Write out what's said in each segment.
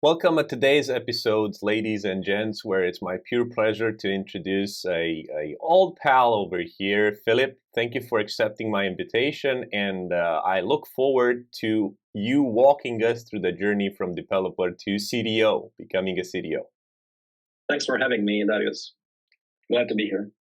Welcome to today's episode, ladies and gents, where it's my pure pleasure to introduce a old pal over here, Philip. Thank you for accepting my invitation, and I look forward to you walking us through the journey from developer to CTO, becoming a CTO. Thanks for having me, Darius. Glad to be here.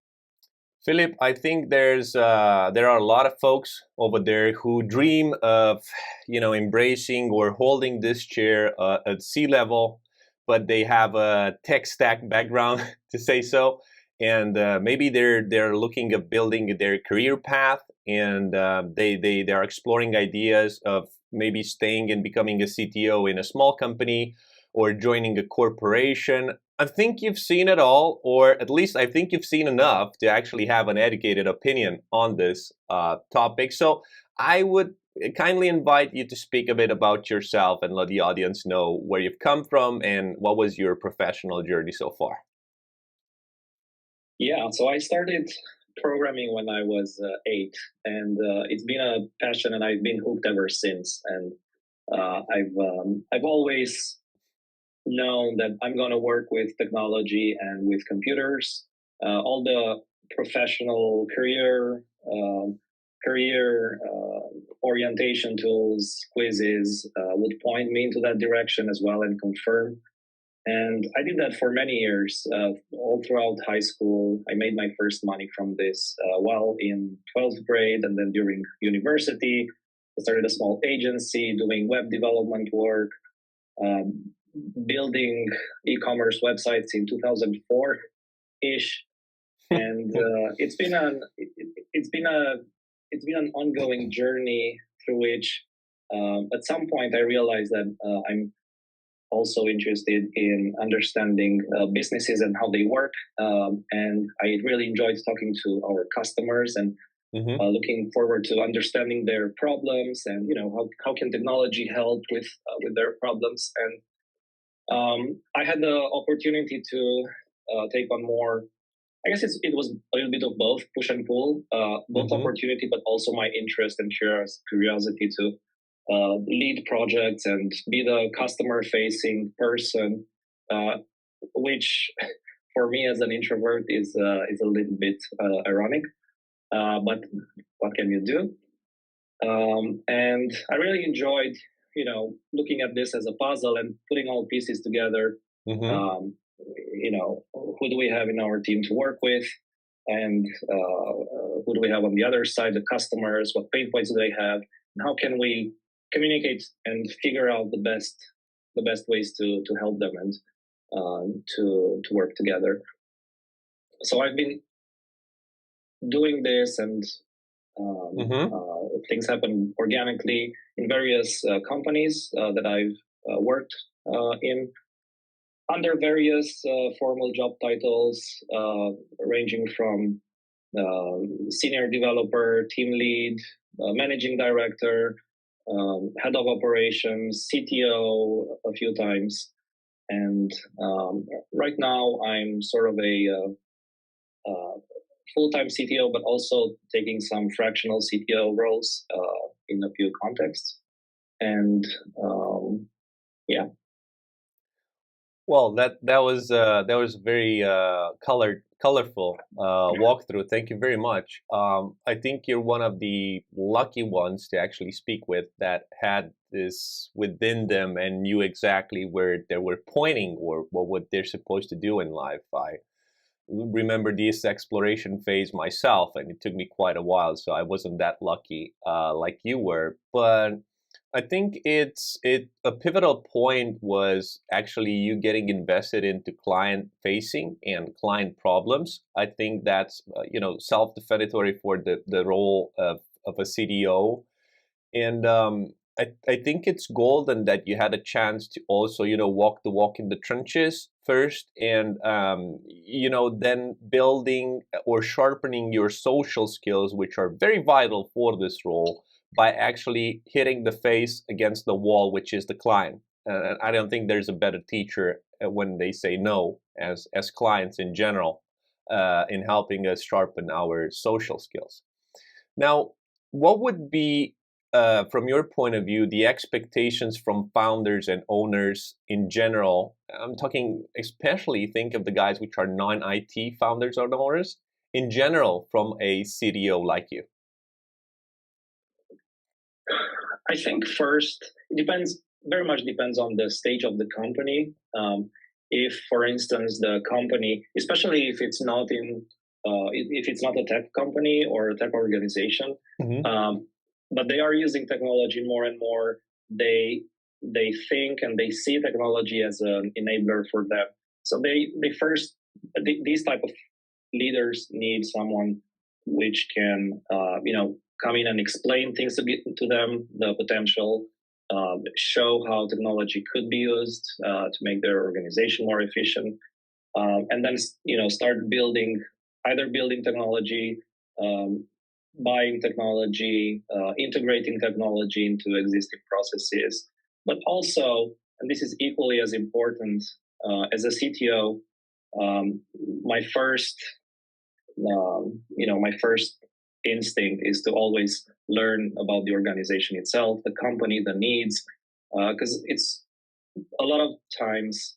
Philip, I think there are a lot of folks over there who dream of embracing or holding this chair at sea level, but they have a tech stack background to say so, and maybe they're looking at building their career path, and they are exploring ideas of maybe staying and becoming a CTO in a small company or joining a corporation. I think you've seen it all, or at least I think you've seen enough to actually have an educated opinion on this topic. So I would kindly invite you to speak a bit about yourself and let the audience know where you've come from and what was your professional journey so far. Yeah, so I started programming when I was 8, and it's been a passion, and I've been hooked ever since. And I've always known that I'm going to work with technology and with computers. All the professional career orientation tools, quizzes would point me into that direction as well and confirm. And I did that for many years, all throughout high school. I made my first money from this while in 12th grade, and then during university, I started a small agency doing web development work. Um, Building e-commerce websites in 2004 ish, and it's been an ongoing journey through which at some point I realized that I'm also interested in understanding businesses and how they work, and I really enjoyed talking to our customers and looking forward to understanding their problems, and how can technology help with their problems. And I had the opportunity to take on more. I guess it was a little bit of both, push and pull, both opportunity, but also my interest and curiosity to lead projects and be the customer-facing person, which for me as an introvert is a little bit ironic. But what can you do? And I really enjoyed, looking at this as a puzzle and putting all pieces together. Um, who do we have in our team to work with, and who do we have on the other side, the customers? What pain points do they have? And how can we communicate and figure out the best ways to help them and to work together? So I've been doing this, and things happen organically in various companies that I've worked in, under various formal job titles, ranging from senior developer, team lead, managing director, head of operations, CTO a few times. And right now I'm sort of a full-time CTO, but also taking some fractional CTO roles in a few contexts. And yeah. Well, that was very colorful walkthrough. Thank you very much. I think you're one of the lucky ones to actually speak with that had this within them and knew exactly where they were pointing or what they're supposed to do in life. I remember this exploration phase myself, and it took me quite a while, so I wasn't that lucky like you were. But I think a pivotal point was actually you getting invested into client facing and client problems. I think that's self-definitory for the role of a CDO, and I think it's golden that you had a chance to also walk the walk in the trenches first, and then building or sharpening your social skills, which are very vital for this role, by actually hitting the face against the wall, which is the client. And I don't think there's a better teacher when they say no, as clients in general, in helping us sharpen our social skills. Now, what would be from your point of view, the expectations from founders and owners in general? I'm talking especially, think of the guys which are non-IT founders or owners in general from a CTO like you. I think first, it depends, very much depends on the stage of the company. If, for instance, the company, especially if it's not if it's not a tech company or a tech organization, Mm-hmm. but they are using technology more and more, they think and they see technology as an enabler for them. So they first, these type of leaders need someone which can come in and explain things to them, the potential, show how technology could be used to make their organization more efficient, and then start building, either building technology, um, buying technology, integrating technology into existing processes, but also, and this is equally as important, as a CTO, um, my first my first instinct is to always learn about the organization itself, the company, the needs, because it's a lot of times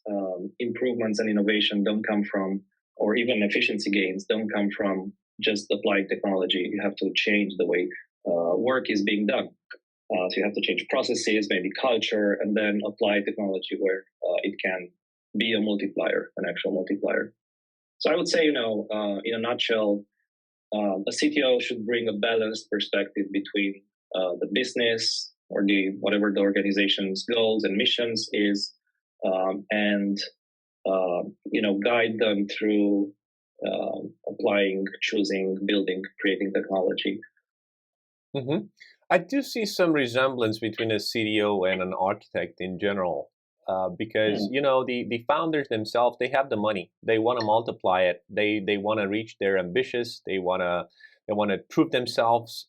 improvements and innovation don't come from, or even efficiency gains don't come from just applying technology. You have to change the way work is being done. So you have to change processes, maybe culture, and then apply technology where it can be a multiplier, an actual multiplier. So I would say, in a nutshell, a CTO should bring a balanced perspective between the business or the whatever the organization's goals and missions is, and guide them through applying, choosing, building, creating technology. Mm-hmm. I do see some resemblance between a CTO and an architect in general, because Hmm. the founders themselves, they have the money, they want to multiply it, they want to reach their ambitious, they want to prove themselves,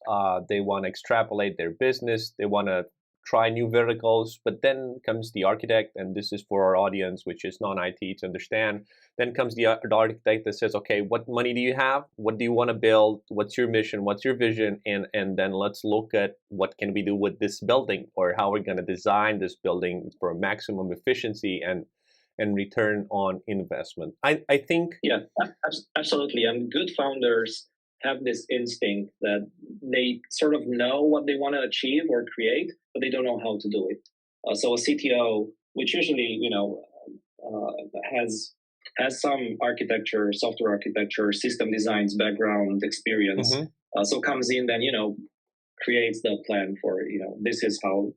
they want to extrapolate their business, they want to try new verticals. But then comes the architect, and this is for our audience, which is non-IT, to understand. Then comes the architect that says, okay, what money do you have? What do you want to build? What's your mission? What's your vision? And then let's look at what can we do with this building, or how we're going to design this building for maximum efficiency and return on investment. I think. Yeah, absolutely. And good founders have this instinct that they sort of know what they want to achieve or create, but they don't know how to do it. So a CTO, which usually has some architecture, software architecture, system designs background experience, Mhm. so comes in, then creates the plan for this is how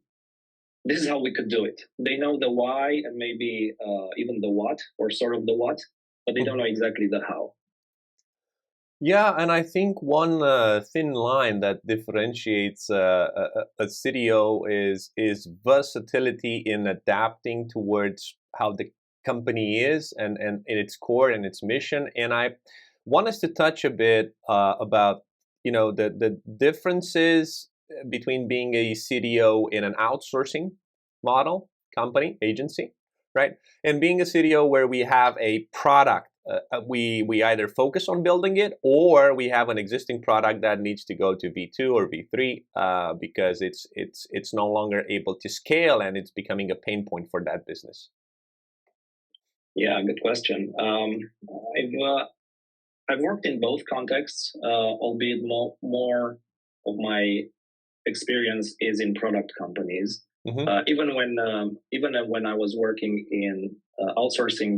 we could do it. They know the why and maybe even the what, or sort of the what, but they don't know exactly the how. Yeah, and I think one thin line that differentiates a CTO is versatility in adapting towards how the company is, and in its core and its mission. And I want us to touch a bit about the differences between being a CTO in an outsourcing model, company, agency, right, and being a CTO where we have a product. We either focus on building it, or we have an existing product that needs to go to V2 or V3 because it's no longer able to scale, and it's becoming a pain point for that business. Yeah, good question. I've worked in both contexts, albeit more of my experience is in product companies. Mm-hmm. Even when I was working in outsourcing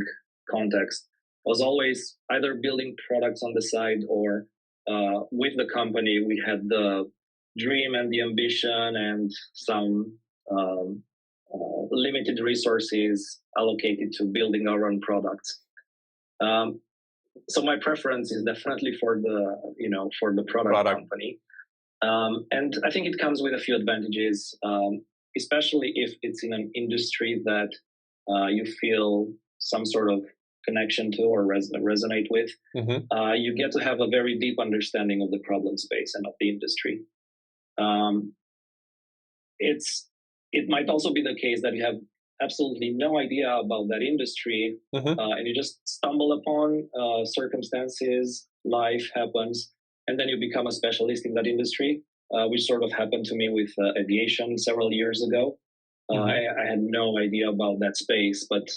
context, I was always either building products on the side, or with the company we had the dream and the ambition and some limited resources allocated to building our own products. Um, so my preference is definitely for the product Product. company, and I think it comes with a few advantages, especially if it's in an industry that you feel some sort of connection to or resonate with. Mm-hmm. You get to have a very deep understanding of the problem space and of the industry. Um, it might also be the case that you have absolutely no idea about that industry, Mm-hmm. and you just stumble upon circumstances, life happens, and then you become a specialist in that industry. which sort of happened to me with aviation several years ago. I had no idea about that space, but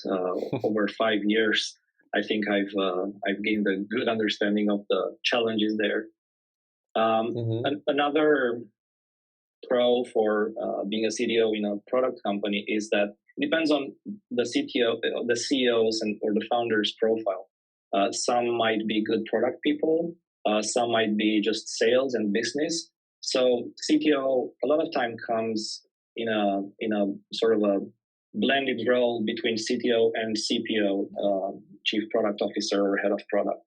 over 5 years, I think I've gained a good understanding of the challenges there. Another pro for being a CTO in a product company is that it depends on the CTO, the CEOs, and or the founders' profile. Some might be good product people, some might be just sales and business. So CTO a lot of time comes in a sort of a blended role between CTO and CPO, Chief Product Officer or Head of Product.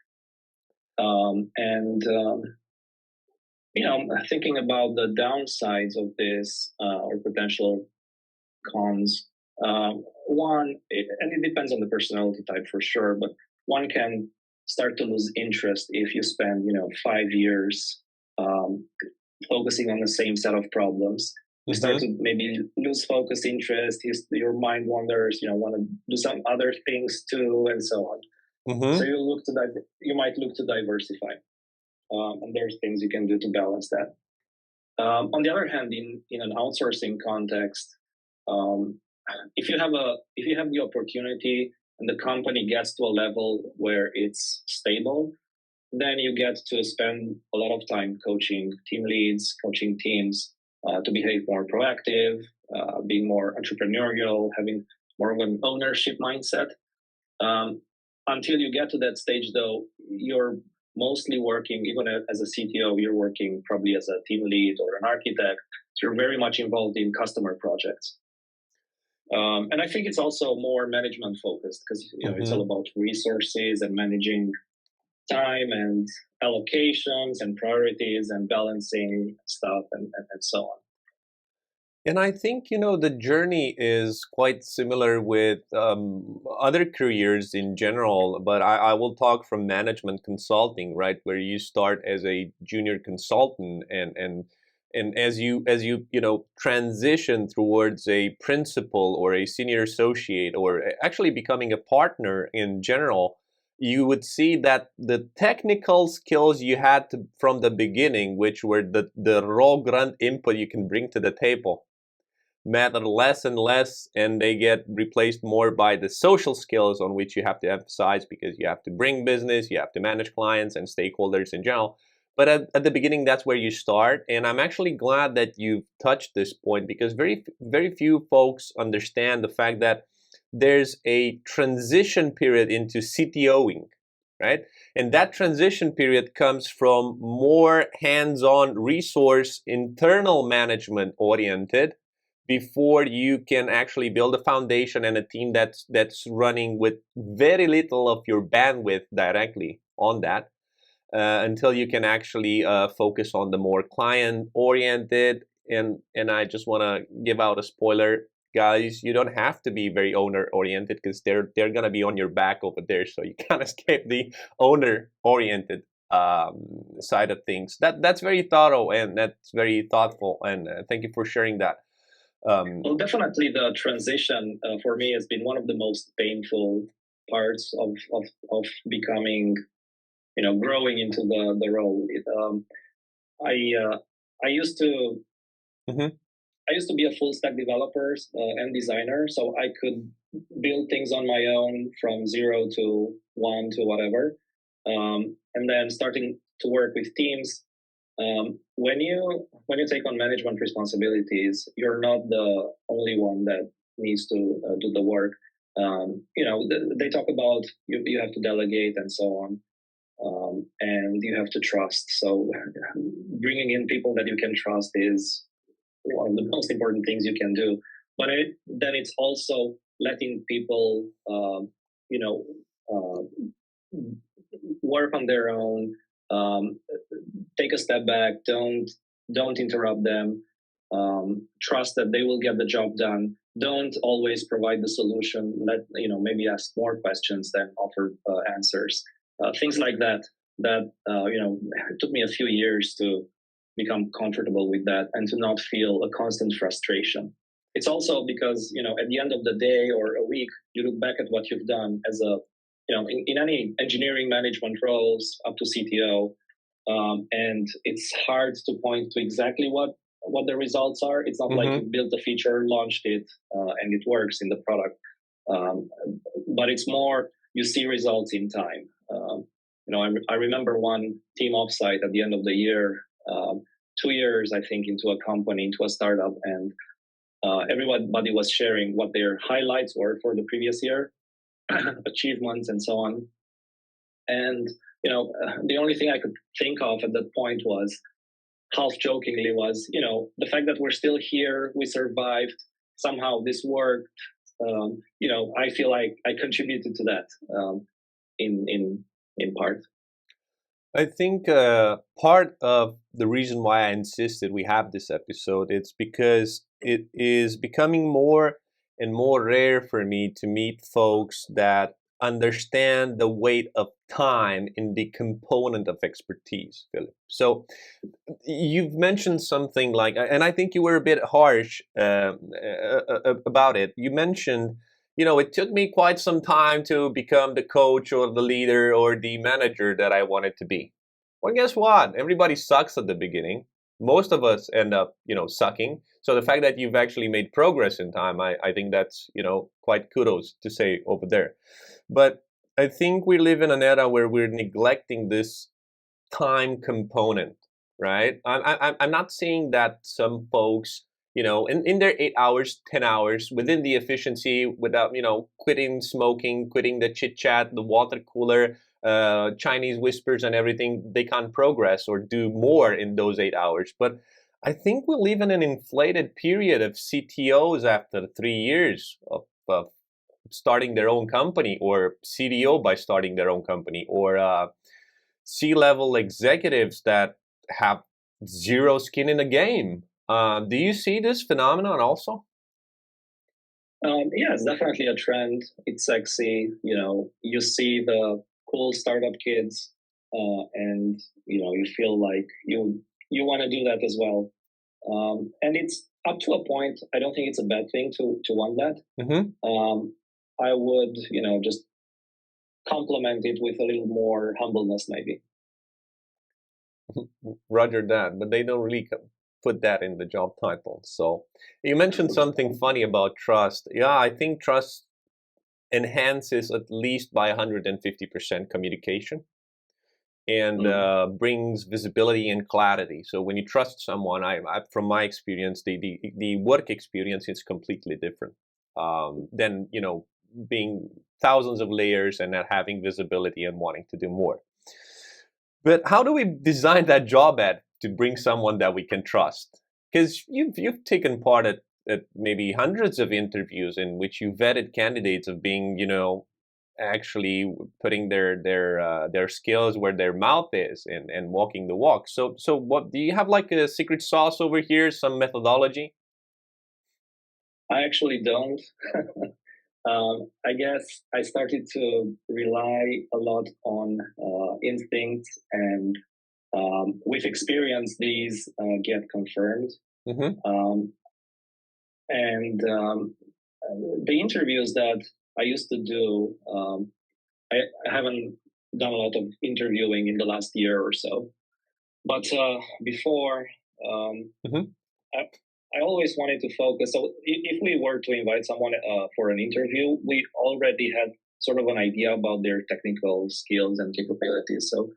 Thinking about the downsides of this or potential cons, and it depends on the personality type for sure, but one can start to lose interest if you spend 5 years focusing on the same set of problems. You start to maybe lose focus, interest. Your mind wanders. Want to do some other things too, and so on. So you might look to diversify, and there's things you can do to balance that. On the other hand, in an outsourcing context, if you have the opportunity and the company gets to a level where it's stable, then you get to spend a lot of time coaching team leads, coaching teams to behave more proactive, being more entrepreneurial, having more of an ownership mindset. Until you get to that stage, though, you're mostly working, even as a CTO, you're working probably as a team lead or an architect. So you're very much involved in customer projects. And I think it's also more management focused because it's all about resources and managing time and allocations and priorities and balancing stuff and so on. And I think, the journey is quite similar with other careers in general, but I will talk from management consulting, right, where you start as a junior consultant and as you transition towards a principal or a senior associate or actually becoming a partner in general, you would see that the technical skills you had from the beginning, which were the raw grunt input you can bring to the table, matter less and less, and they get replaced more by the social skills on which you have to emphasize because you have to bring business, you have to manage clients and stakeholders in general. But at the beginning, that's where you start. And I'm actually glad that you've touched this point because very, very few folks understand the fact that there's a transition period into CTOing, right? And that transition period comes from more hands-on resource, internal management oriented before you can actually build a foundation and a team that's running with very little of your bandwidth directly on that until you can actually focus on the more client oriented. And I just want to give out a spoiler, guys. You don't have to be very owner oriented because they're gonna be on your back over there, so you can't escape the owner oriented side of things. That's very thorough and that's very thoughtful, and thank you for sharing that. Well, definitely the transition for me has been one of the most painful parts of becoming, growing into the role. I used to I used to be a full stack developer and designer, so I could build things on my own from 0 to 1 to whatever, and then starting to work with teams. When you take on management responsibilities, you're not the only one that needs to do the work. They talk about you have to delegate and so on, and you have to trust. So bringing in people that you can trust is one of the most important things you can do. But then it's also letting people, work on their own. Take a step back. Don't interrupt them. Trust that they will get the job done. Don't always provide the solution. Maybe ask more questions than offer answers. Things like that. It took me a few years to become comfortable with that and to not feel a constant frustration. It's also because at the end of the day or a week, you look back at what you've done as a in any engineering management roles up to CTO. and it's hard to point to exactly what the results are. It's not like Mm-hmm. you built a feature, launched it, and it works in the product. Um, but it's more you see results in time. I remember one team offsite at the end of the year, 2 years I think into a company, into a startup, and everybody was sharing what their highlights were for the previous year, achievements, and so on. And the only thing I could think of at that point was, half jokingly, was the fact that we're still here, we survived, somehow this worked. I feel like I contributed to that, in part. I think part of the reason why I insisted we have this episode, it's because it is becoming more and more rare for me to meet folks that understand the weight of time in the component of expertise, Philip. So you've mentioned something like, and I think you were a bit harsh about it. You mentioned, it took me quite some time to become the coach or the leader or the manager that I wanted to be. Well, guess what? Everybody sucks at the beginning. Most of us end up, sucking. So the fact that you've actually made progress in time, I think that's, quite kudos to say over there. But I think we live in an era where we're neglecting this time component, right? I'm not saying that some folks, in their 8 hours, 10 hours, within the efficiency, without, quitting smoking, quitting the chit chat, the water cooler, Chinese whispers and everything, they can't progress or do more in those 8 hours. But I think we live in an inflated period of CTOs after 3 years of starting their own company, or CDO by starting their own company, or C-level executives that have zero skin in the game. Do you see this phenomenon also? Yeah, it's definitely a trend. It's sexy. You see the cool startup kids, and you feel like you want to do that as well. And it's up to a point. I don't think it's a bad thing to want that. Mm-hmm. I would, just complement it with a little more humbleness, maybe. Roger that, but they don't really put that in the job title. So you mentioned something funny about trust. Yeah, I think trust enhances at least by 150% communication, and Mm. brings visibility and clarity. So when you trust someone, from my experience, the work experience is completely different than being thousands of layers and not having visibility and wanting to do more. But how do we design that job ad to bring someone that we can trust? Because you've taken part at maybe hundreds of interviews in which you vetted candidates of being, actually putting their skills where their mouth is, and walking the walk. So what do you have, like a secret sauce over here, some methodology? I actually don't. I guess I started to rely a lot on instincts, and with experience, these get confirmed. Mm-hmm. Um, and the interviews that I used to do, I haven't done a lot of interviewing in the last year or so. But before, um, Mm-hmm. I, I always wanted to focus. So if we were to invite someone for an interview, we already had sort of an idea about their technical skills and capabilities. So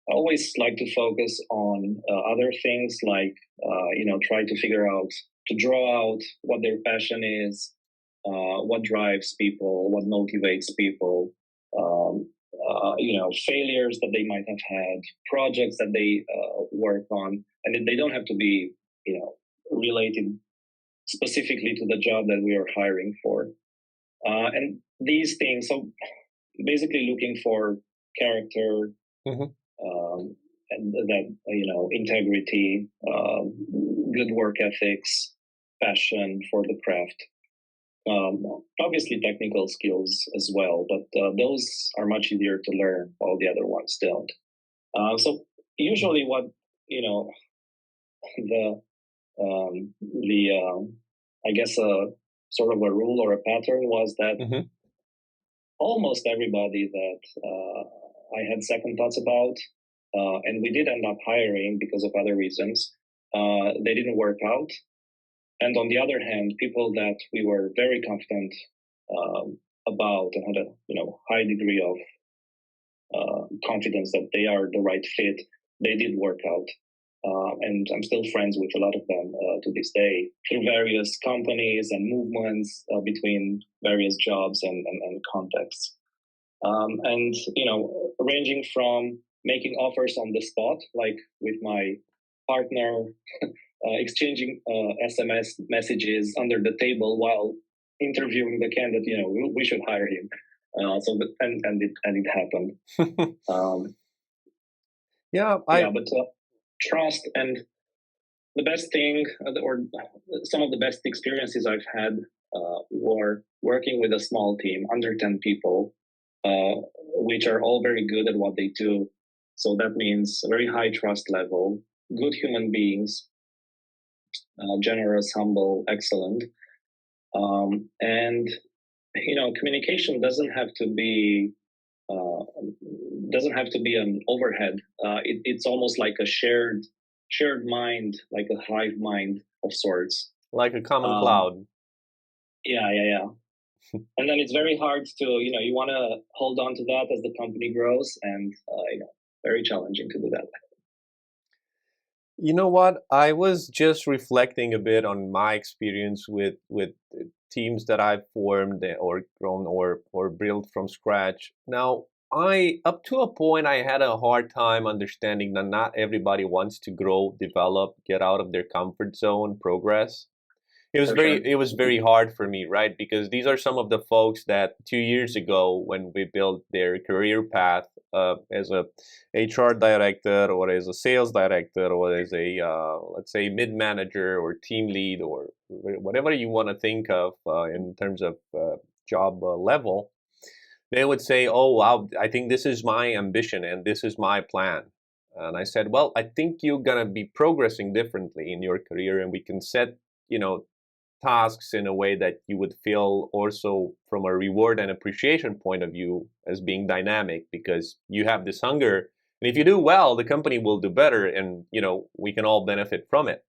I always like to focus on other things, like try to figure out, to draw out what their passion is, what drives people, what motivates people, failures that they might have had, projects that they work on, and they don't have to be related specifically to the job that we are hiring for. And these things, so basically looking for character, Mm-hmm. and that integrity, good work ethics, passion for the craft. Obviously, technical skills as well, but those are much easier to learn, while the other ones don't. So usually, what the I guess sort of a rule or a pattern was that Mm-hmm. almost everybody that I had second thoughts about, and we did end up hiring because of other reasons. They didn't work out. And on the other hand, people that we were very confident about and had a high degree of confidence that they are the right fit, they did work out. And I'm still friends with a lot of them to this day through various companies and movements between various jobs and contexts. And ranging from making offers on the spot, like with my partner, exchanging SMS messages under the table while interviewing the candidate. We should hire him. And it happened. Yeah, But trust and the best thing, or some of the best experiences I've had, were working with a small team, under 10 people, which are all very good at what they do. So that means a very high trust level, good human beings, generous, humble, excellent. And communication doesn't have to be an overhead. It's almost like a shared mind, like a hive mind of sorts. like a common cloud. Yeah. And then it's very hard to, you want to hold on to that as the company grows, and very challenging to do that. You know what? I was just reflecting a bit on my experience with teams that I've formed or grown or built from scratch. Now, I up to a point I had a hard time understanding that not everybody wants to grow, develop, get out of their comfort zone, progress. It was very hard for me, right? Because these are some of the folks that 2 years ago, when we built their career path as a HR director or as a sales director or as a let's say mid manager or team lead or whatever you want to think of in terms of job level, they would say, "Oh wow, I think this is my ambition and this is my plan." And I said, "Well, I think you're gonna be progressing differently in your career, and we can set tasks in a way that you would feel also from a reward and appreciation point of view as being dynamic because you have this hunger, and if you do well the company will do better, and we can all benefit from it."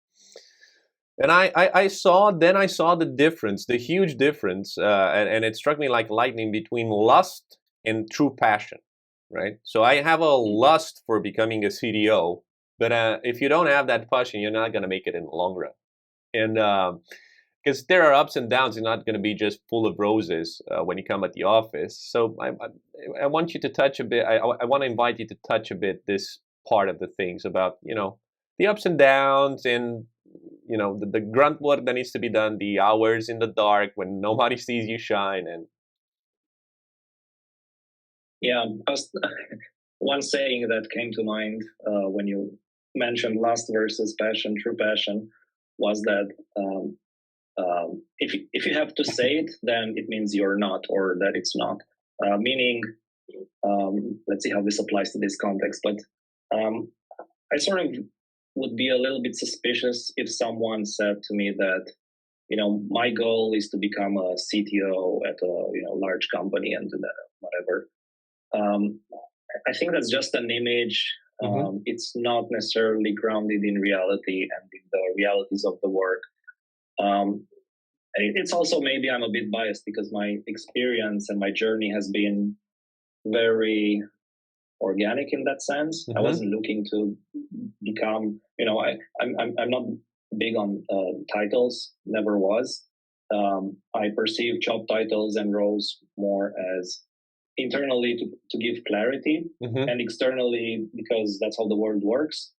And I saw the difference, the huge difference, and it struck me like lightning between lust and true passion, right? So I have a lust for becoming a CTO, but if you don't have that passion, you're not going to make it in the long run. And because there are ups and downs, you're not going to be just full of roses when you come at the office. So I want you to touch a bit. I want to invite you to touch a bit this part of the things about the ups and downs and the grunt work that needs to be done, the hours in the dark when nobody sees you shine, and yeah. One saying that came to mind when you mentioned lust versus passion, true passion, was that if you have to say it, then it means you're not, or that it's not. Meaning, let's see how this applies to this context. But I sort of would be a little bit suspicious if someone said to me that, my goal is to become a CTO at a large company and do that, whatever. I think that's just an image. It's not necessarily grounded in reality and in the realities of the work. It's also, maybe I'm a bit biased because my experience and my journey has been very organic in that sense. I wasn't looking to become, I'm not big on titles, never was. I perceive job titles and roles more as internally to give clarity, and externally because that's how the world works.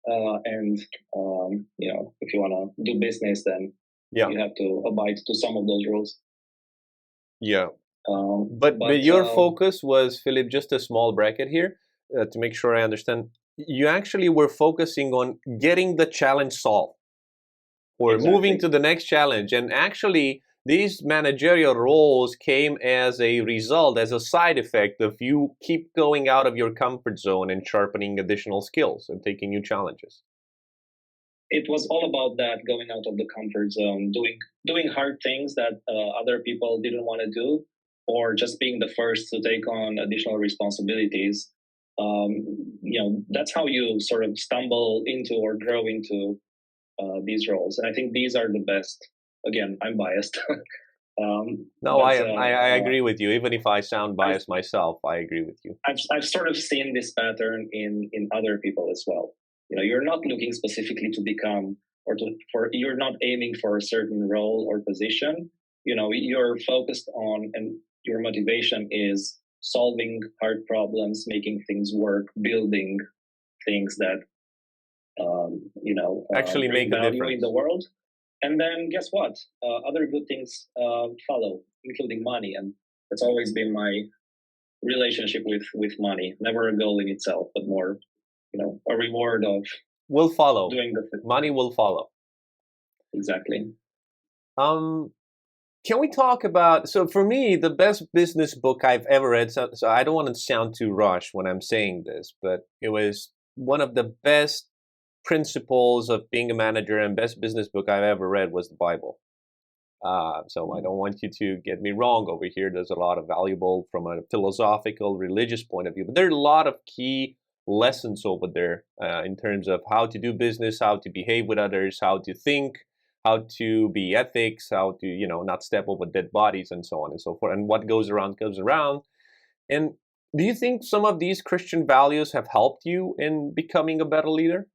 And if you want to do business, then you have to abide to some of those rules. Yeah. But your focus was, Philip, just a small bracket here to make sure I understand. You actually were focusing on getting the challenge solved or moving to the next challenge. And actually, these managerial roles came as a result, as a side effect of you keep going out of your comfort zone and sharpening additional skills and taking new challenges. It was all about that, going out of the comfort zone, doing hard things that other people didn't want to do, or just being the first to take on additional responsibilities. that's how you sort of stumble into or grow into these roles. And I think these are the best. Again, I'm biased, No, but I agree with you. Even if I sound I've, biased myself, I agree with you. I've sort of seen this pattern in other people as well. You're not looking specifically to become you're not aiming for a certain role or position. You're focused on, and your motivation is solving hard problems, making things work, building things that Actually bring make a value in difference. the world. And then guess what? Other good things follow, including money. And that's always been my relationship with money. Never a goal in itself, but more, a reward of Will follow. doing the thing. Money will follow. Exactly. Can we talk about, so for me, the best business book I've ever read, so I don't want to sound too rushed when I'm saying this, but it was one of the best principles of being a manager and best business book I've ever read was the Bible. So I don't want you to get me wrong over here. There's a lot of valuable from a philosophical, religious point of view, but there are a lot of key lessons over there in terms of how to do business, how to behave with others, how to think, how to be ethics, how to, not step over dead bodies and so on and so forth. And what goes around comes around. And do you think some of these Christian values have helped you in becoming a better leader?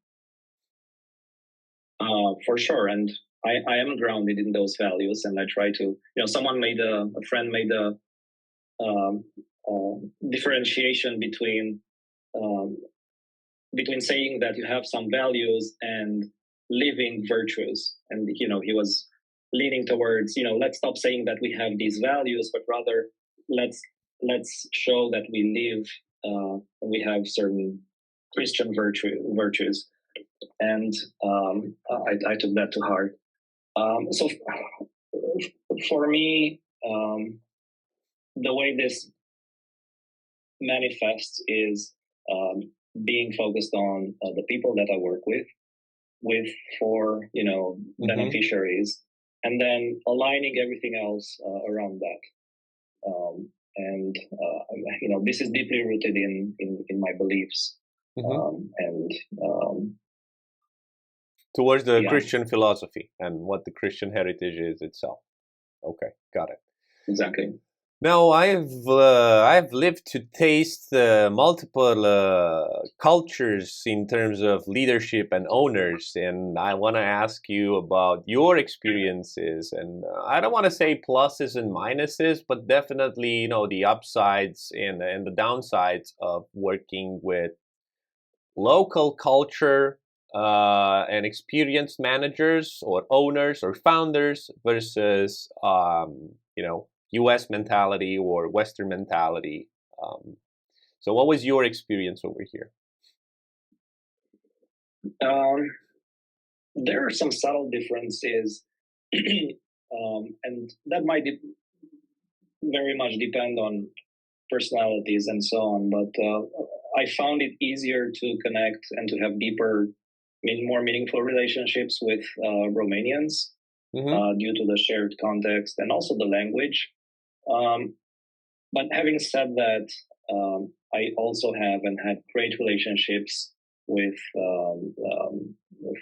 For sure. And I am grounded in those values, and I try to, a friend made a um, differentiation um, between saying that you have some values and living virtues. And he was leaning towards, let's stop saying that we have these values, but rather let's show that we live and we have certain Christian virtues. And I took that to heart. So for me, the way this manifests is being focused on the people that I work with for beneficiaries, and then aligning everything else around that. And this is deeply rooted in my beliefs, and Towards the yeah, Christian philosophy and what the Christian heritage is itself. Okay, got it. exactly. Now I've lived to taste multiple cultures in terms of leadership and owners, and I want to ask you about your experiences. And I don't want to say pluses and minuses, but definitely the upsides and the downsides of working with local culture and experienced managers or owners or founders versus U.S. mentality or Western mentality. So, what was your experience over here? There are some subtle differences, and that might very much depend on personalities and so on. But I found it easier to connect and to have deeper, more meaningful relationships with Romanians due to the shared context and also the language. But having said that, I also have and had great relationships with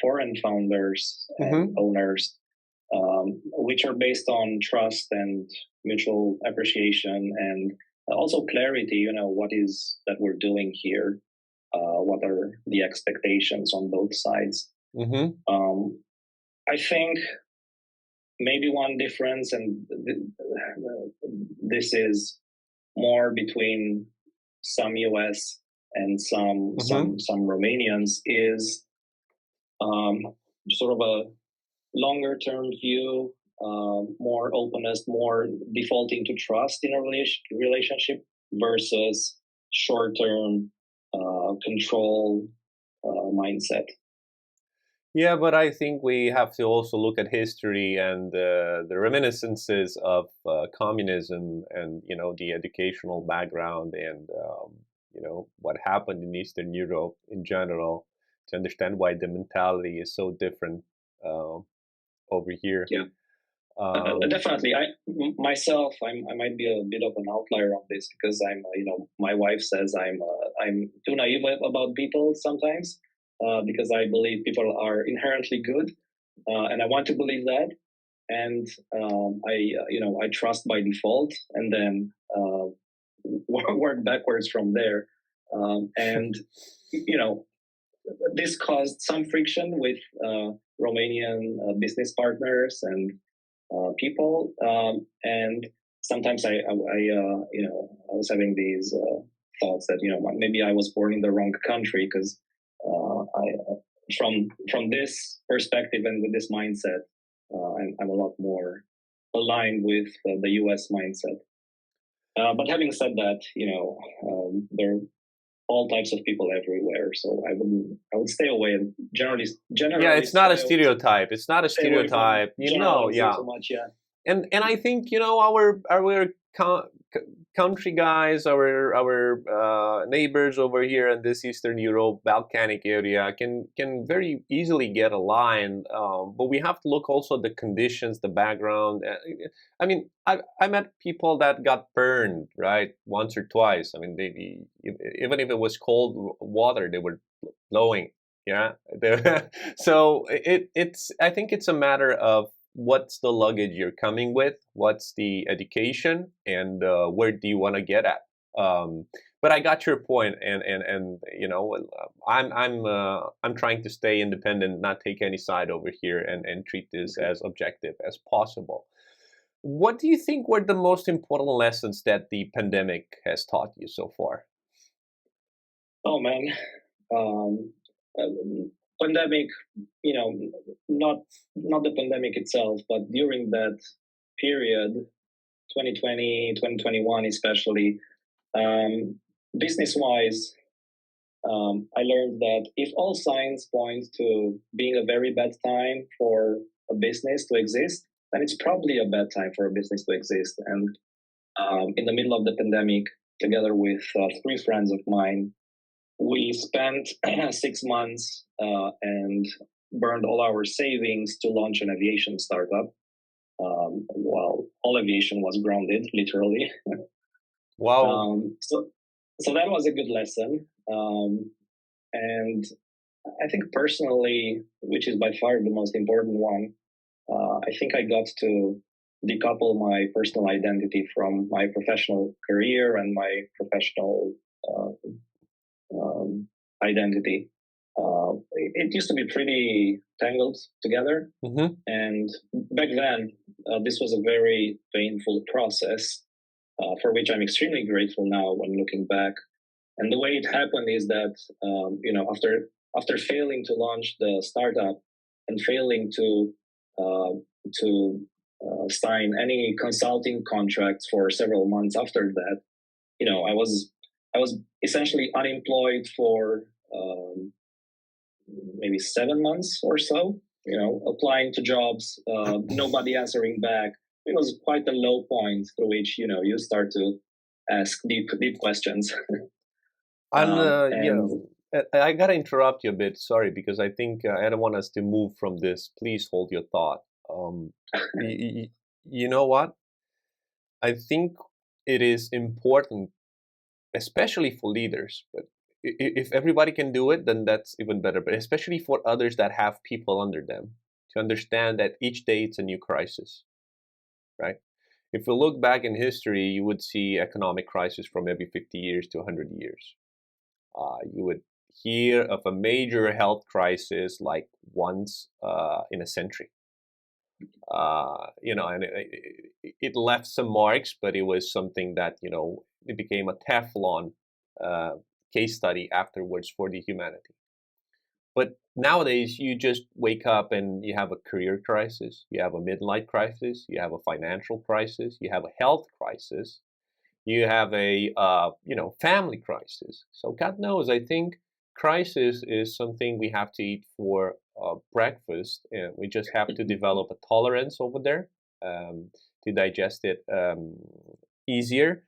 foreign founders and owners, which are based on trust and mutual appreciation and also clarity. What is that we're doing here? What are the expectations on both sides? I think maybe one difference, and this is more between some US and some Romanians, is sort of a longer term view, more openness, more defaulting to trust in a relationship versus short term control mindset. Yeah, but I think we have to also look at history and the reminiscences of communism and the educational background and what happened in Eastern Europe in general to understand why the mentality is so different over here. Yeah. Definitely, myself, I might be a bit of an outlier on this because I'm, my wife says I'm I'm too naive about people sometimes, because I believe people are inherently good, and I want to believe that. And I trust by default, and then work backwards from there. And you know, this caused some friction with Romanian business partners and people, and sometimes I was having these thoughts that maybe I was born in the wrong country, because I from this perspective and with this mindset, I'm a lot more aligned with the U.S. mindset. But having said that, there are all types of people everywhere, so I would stay away and Yeah, generally it's not a stay stereotype. It's not a stay away from stereotype. generalizing Yeah. so much. Yeah. And I think our country guys, our neighbors over here in this Eastern Europe, Balkanic area can very easily get aligned. But we have to look also at the conditions, the background. I mean, I met people that got burned, right, once or twice. I mean, even if it was cold water, they were blowing. Yeah. So it's I think it's a matter of what's the luggage you're coming with, what's the education, and where do you want to get at. But I got your point, and I'm trying to stay independent, not take any side over here, and treat this as objective as possible. What do you think were the most important lessons that the pandemic has taught you so far? Oh man, um, pandemic. Not the pandemic itself, but during that period, 2020, 2021, especially, business wise, I learned that if all signs point to being a very bad time for a business to exist, then it's probably a bad time for a business to exist. And in the middle of the pandemic, together with three friends of mine, we spent 6 months and burned all our savings to launch an aviation startup. While all aviation was grounded, literally. Wow. So that was a good lesson. And I think personally, which is by far the most important one, I think I got to decouple my personal identity from my professional career and my professional uh, identity. It used to be pretty tangled together. Mm-hmm. And back then, this was a very painful process, for which I'm extremely grateful now when looking back. And the way it happened is that, after failing to launch the startup and failing uh, to sign any consulting contracts for several months after that, I was essentially unemployed for maybe 7 months or so. Applying to jobs, nobody answering back. It was quite a low point through which you start to ask deep questions. And And I gotta interrupt you a bit. Sorry, because I think I don't want us to move from this. Please hold your thought. Um, you know what? I think it is important, especially for leaders. But if everybody can do it, then that's even better. But especially for others that have people under them, to understand that each day it's a new crisis, right? If we look back in history, you would see economic crisis from every 50 years to 100 years. You would hear of a major health crisis like once in a century. And it left some marks, but it was something that it became a Teflon uh, case study afterwards for the humanity. But nowadays, you just wake up and you have a career crisis, you have a midlife crisis, you have a financial crisis, you have a health crisis, you have a family crisis. So God knows, I think crisis is something we have to eat for breakfast, and we just have to develop a tolerance over there to digest it easier.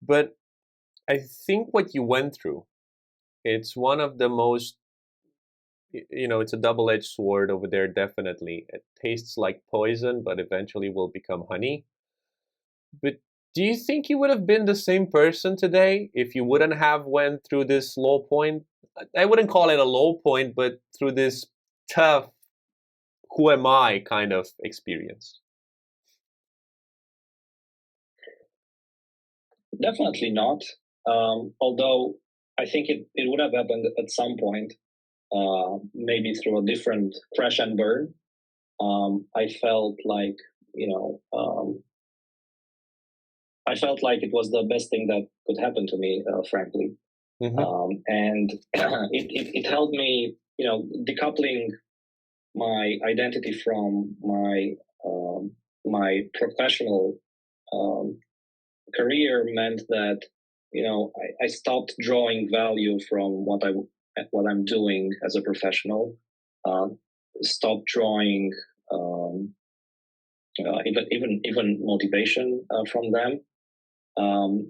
But I think what you went through, it's one of the most, it's a double-edged sword over there. Definitely, it tastes like poison, but eventually will become honey. But Do you think you would have been the same person today if you wouldn't have went through this low point? I wouldn't call it a low point, but through this tough "who am I" kind of experience. Definitely not. Although I think it would have happened at some point, maybe through a different crash and burn. I felt like, you know, I felt like it was the best thing that could happen to me, frankly. Mm-hmm. And it helped me, decoupling my identity from my professional um, career meant that I stopped drawing value from what I'm doing as a professional. Uh, Stopped drawing even motivation from them, um,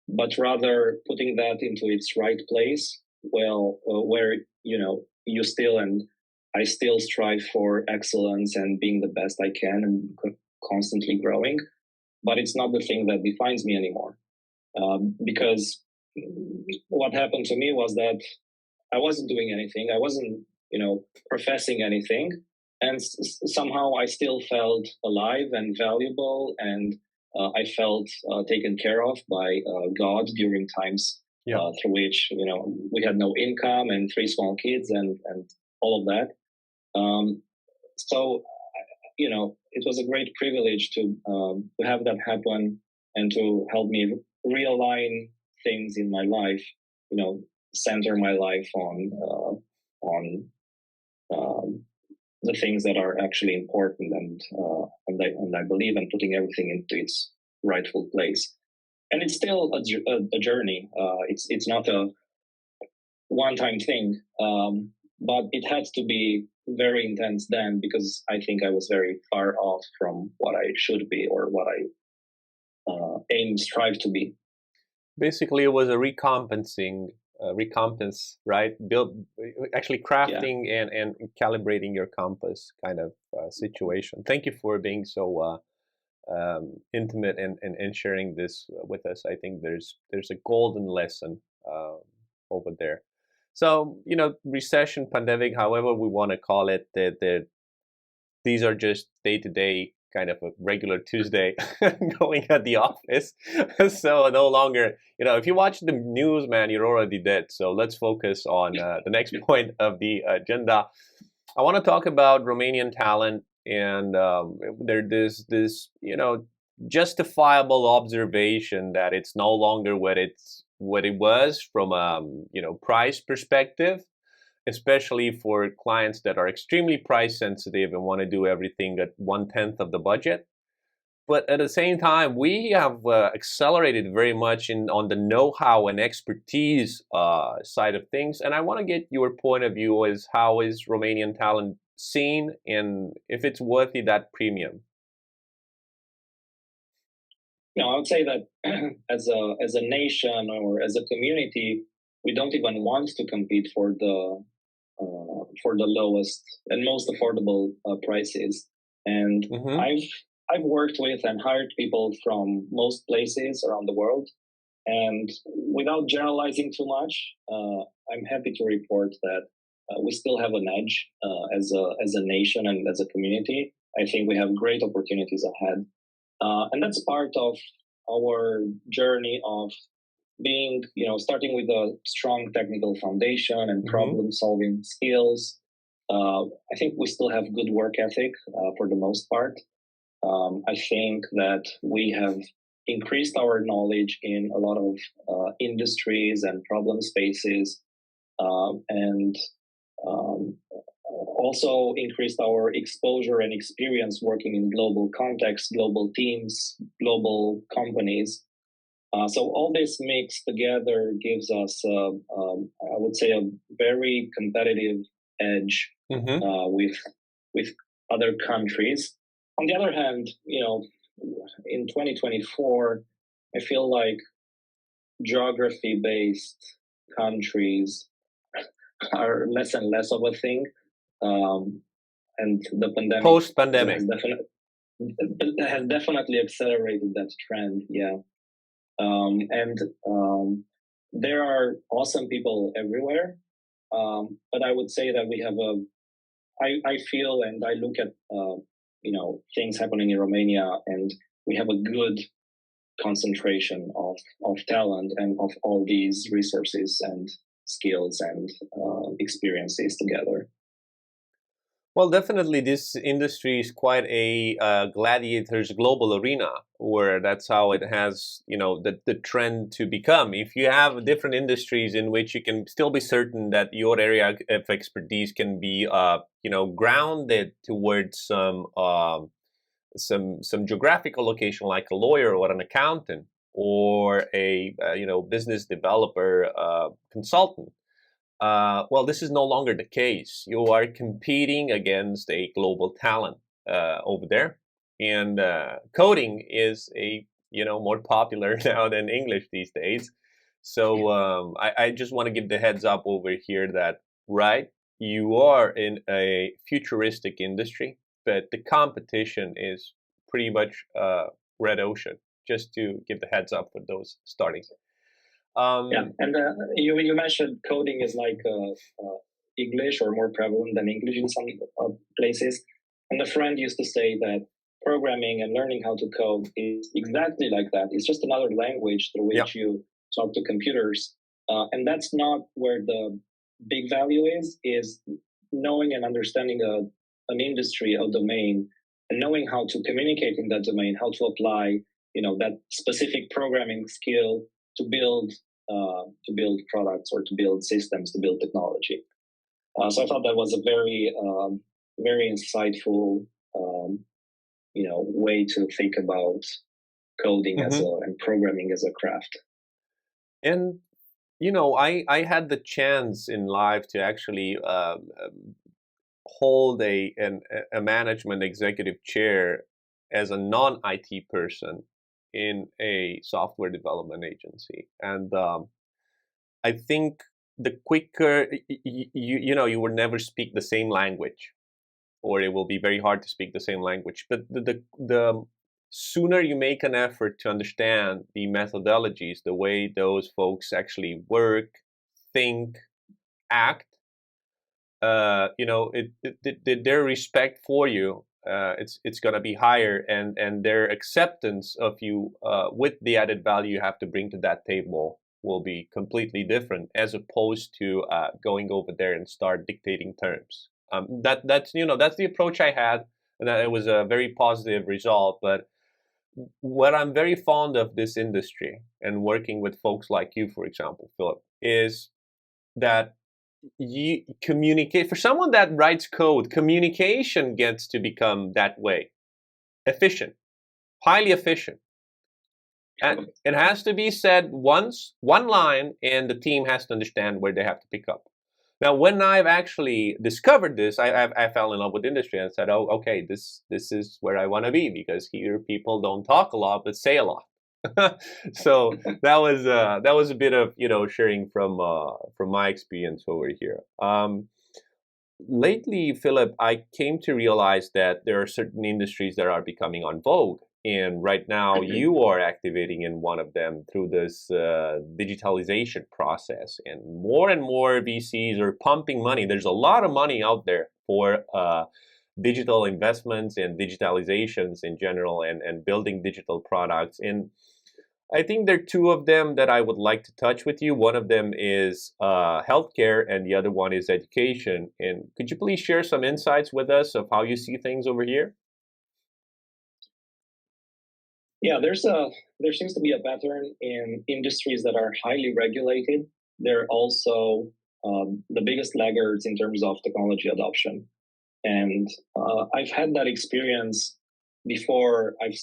but rather putting that into its right place. Well, where you still and I still strive for excellence and being the best I can and constantly growing, but it's not the thing that defines me anymore. Because what happened to me was that I wasn't doing anything. I wasn't, professing anything, and somehow I still felt alive and valuable, and I felt taken care of by God during times Yeah. through which we had no income and three small kids and all of that. So it was a great privilege to have that happen and to help me realign things in my life. Center my life on the things that are actually important and I believe in putting everything into its rightful place. And it's still a journey. It's not a one-time thing, but it had to be very intense then because I think I was very far off from what I should be or what I strive to be. Basically, it was a recompense, right? Actually Yeah. crafting and calibrating your compass kind of situation. Thank you for being so intimate and sharing this with us. I think there's a golden lesson uh, over there. So recession, pandemic, however we want to call it, that these are just day to day kind of a regular Tuesday going at the office. So no longer, if you watch the news, man, you're already dead. So let's focus on the next point of the agenda. I want to talk about Romanian talent, and there's this, justifiable observation that it's no longer what it was from price perspective, especially for clients that are extremely price sensitive and want to do everything at 1/10 of the budget. But at the same time, we have accelerated very much on the know-how and expertise side of things. And I want to get your point of view as how is Romanian talent seen and if it's worthy that premium. I would say that as a nation or as a community, we don't even want to compete for the lowest and most affordable prices. And Mm-hmm. I've worked with and hired people from most places around the world. And without generalizing too much, I'm happy to report that we still have an edge as a nation and as a community. I think we have great opportunities ahead, and that's part of our journey of being, starting with a strong technical foundation and Mm-hmm. problem solving skills. I think we still have good work ethic for the most part. I think that we have increased our knowledge in a lot of industries and problem spaces, and um, also increased our exposure and experience working in global contexts, global teams, global companies. So all this mixed together gives us, I would say, a very competitive edge Mm-hmm. with other countries. On the other hand, in 2024, I feel like geography-based countries are less and less of a thing, and the pandemic Post pandemic. has definitely but that has definitely accelerated that trend. Yeah, and there are awesome people everywhere. But I would say that we have a. I feel and I look at things happening in Romania, and we have a good concentration of talent and of all these resources and skills and experiences together. Well, definitely, this industry is quite a gladiator's global arena, where that's how it has, the trend to become. If you have different industries in which you can still be certain that your area of expertise can be, grounded towards some geographical location, like a lawyer or an accountant or a business developer consultant. Well, this is no longer the case. You are competing against a global talent over there, and coding is a more popular now than English these days. So I just want to give the heads up over here that right, you are in a futuristic industry, but the competition is pretty much red ocean. Just to give the heads up for those starting. Yeah, and you mentioned coding is like English or more prevalent than English in some places. And a friend used to say that programming and learning how to code is exactly like that. It's just another language through which you talk to computers, and that's not where the big value is knowing and understanding an industry, a domain, and knowing how to communicate in that domain, how to apply that specific programming skill to build products or to build systems, to build technology. So I thought that was a very insightful, way to think about coding and programming as a craft. And I had the chance in life to actually hold a management executive chair as a non IT person in a software development agency, and I think the quicker you will never speak the same language, or it will be very hard to speak the same language. But the sooner you make an effort to understand the methodologies, the way those folks actually work, think, act, their respect for you, it's gonna be higher, and their acceptance of you with the added value you have to bring to that table will be completely different, as opposed to going over there and start dictating terms. That's the approach I had, and that it was a very positive result. But what I'm very fond of this industry and working with folks like you, for example, Philip, is that you communicate. For someone that writes code, communication gets to become that way, efficient, highly efficient. And it has to be said once, one line, and the team has to understand where they have to pick up. Now, when I've actually discovered this, I fell in love with industry and said, "Oh, okay, this is where I want to be, because here people don't talk a lot but say a lot." So that was a bit of sharing from my experience over here. Lately, Philip, I came to realize that there are certain industries that are becoming en vogue. And right now, you are activating in one of them through this digitalization process. And more VCs are pumping money. There's a lot of money out there for digital investments and digitalizations in general, and building digital products. And I think there are two of them that I would like to touch with you. One of them is healthcare, and the other one is education. And could you please share some insights with us of how you see things over here? Yeah, there seems to be a pattern in industries that are highly regulated. They're also the biggest laggards in terms of technology adoption. And I've had that experience before. I've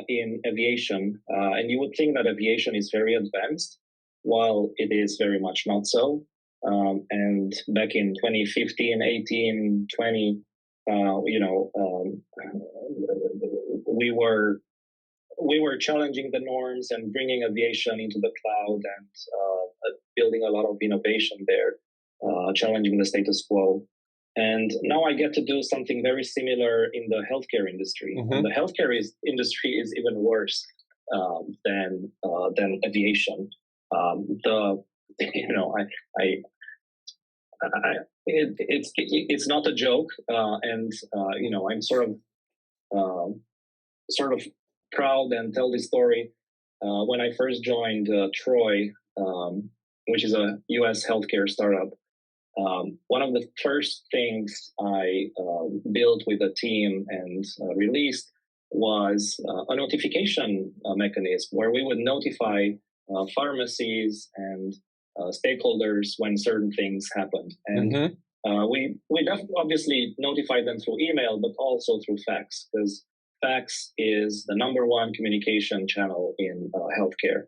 in aviation, and you would think that aviation is very advanced, while it is very much not so. And back in 2015, 18, 20, we were challenging the norms and bringing aviation into the cloud and building a lot of innovation there, challenging the status quo. And now I get to do something very similar in the healthcare industry. Mm-hmm. And the healthcare industry is even worse than aviation. The you know it's not a joke, and I'm sort of proud and tell this story. When I first joined Troy, which is a U.S. healthcare startup, one of the first things I built with a team and released was a notification mechanism where we would notify pharmacies and stakeholders when certain things happened. And we obviously notify them through email, but also through fax, because fax is the number one communication channel in healthcare.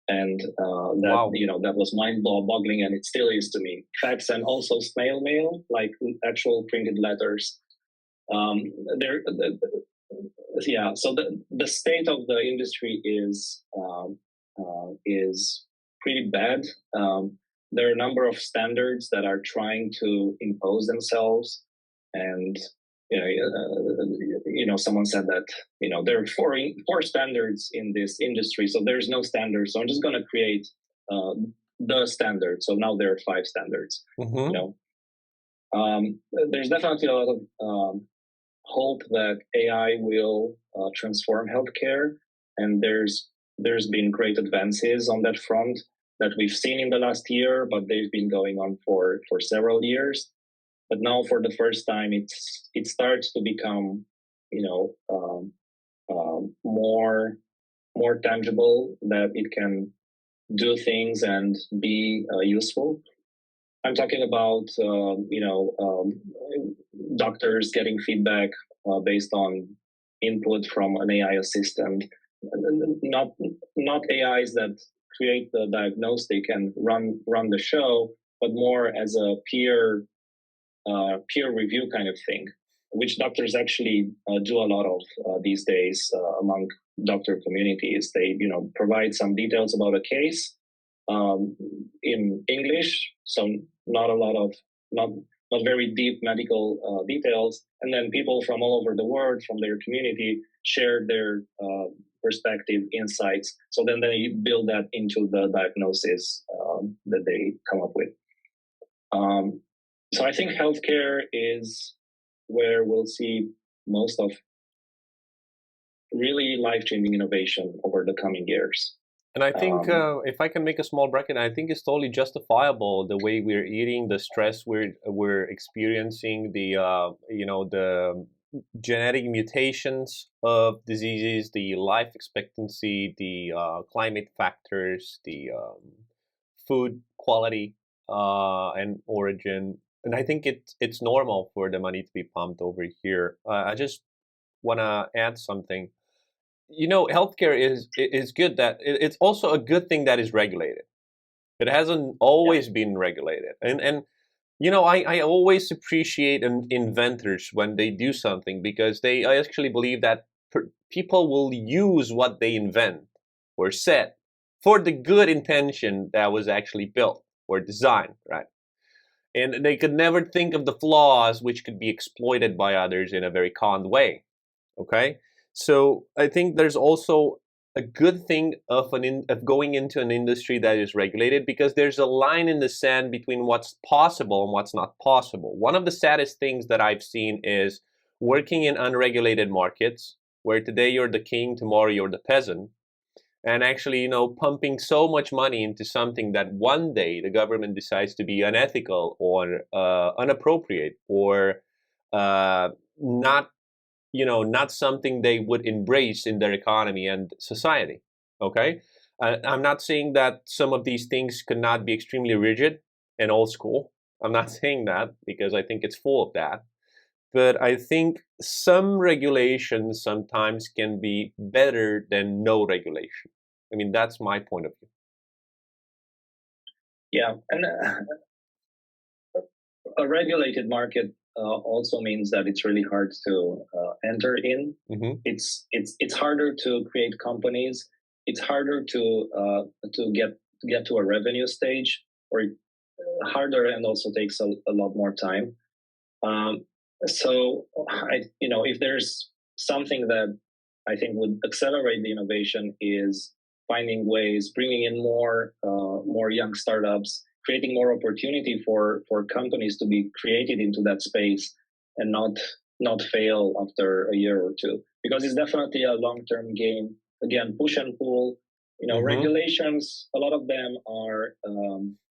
And that was mind-boggling, and it still is to me. Fax and also snail mail, like actual printed letters. So the state of the industry is pretty bad. There are a number of standards that are trying to impose themselves, and someone said that there are four standards in this industry, so there's no standard. So I'm just going to create the standard. So now there are 5 standards. There's definitely a lot of hope that AI will transform healthcare, and there's been great advances on that front that we've seen in the last year, but they've been going on for several years. But now, for the first time, it starts to become, more tangible, that it can do things and be useful. I'm talking about, doctors getting feedback based on input from an AI assistant, not AIs that create the diagnostic and run the show, but more as a peer review kind of thing, which doctors actually do a lot of these days among doctor communities. They provide some details about a case in English, so not very deep medical details, and then people from all over the world, from their community, share their perspective, insights. So then they build that into the diagnosis that they come up with. So I think healthcare is where we'll see most of really life-changing innovation over the coming years. And I think if I can make a small bracket, I think it's totally justifiable the way we're eating, the stress we're experiencing, the genetic mutations of diseases, the life expectancy, the climate factors, the food quality and origin. And I think it's normal for the money to be pumped over here. I just want to add something. Healthcare is good. That it's also a good thing that is regulated. It hasn't always been regulated, and I always appreciate inventors when they do something, because I actually believe that people will use what they invent or set for the good intention that was actually built or designed, right? And they could never think of the flaws which could be exploited by others in a very conned way. Okay, so I think there's also a good thing of going into an industry that is regulated, because there's a line in the sand between what's possible and what's not possible. One of the saddest things that I've seen is working in unregulated markets, where today you're the king, tomorrow you're the peasant, and actually, pumping so much money into something that one day the government decides to be unethical or inappropriate or not not something they would embrace in their economy and society. Okay, I'm not saying that some of these things could not be extremely rigid and old school. I'm not saying that, because I think it's full of that. But I think some regulations sometimes can be better than no regulation. I mean, that's my point of view. Yeah, and a regulated market also means that it's really hard to enter in. Mm-hmm. It's harder to create companies. It's harder to get to a revenue stage, or harder, and also takes a lot more time. Um, so if there's something that I think would accelerate the innovation is finding ways, bringing in more young startups, creating more opportunity for companies to be created into that space and not fail after a year or two, because it's definitely a long-term game. Again, push and pull. Mm-hmm. Regulations, a lot of them are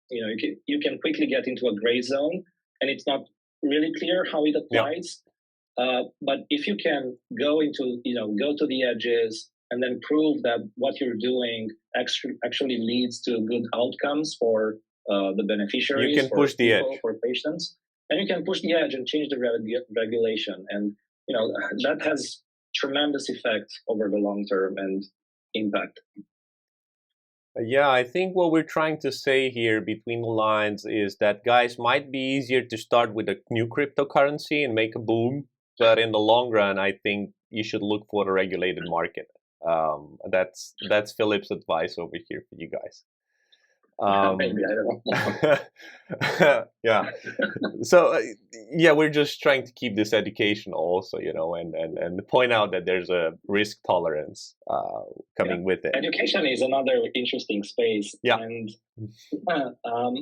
you can quickly get into a gray zone, and it's not really clear how it Yeah. applies. But if you can go to the edges and then prove that what you're doing actually leads to good outcomes for the You beneficiaries, can for push the people, edge. for patients, then you can push the edge and change the regulation. And, that has tremendous effect over the long term and impact. Yeah, I think what we're trying to say here between the lines is that, guys, might be easier to start with a new cryptocurrency and make a boom, but in the long run, I think you should look for a regulated market. That's Philip's advice over here for you guys. Maybe, I don't know. Yeah. So yeah, we're just trying to keep this education also, and point out that there's a risk tolerance Yeah. coming with it. Education is another interesting space. Yeah. And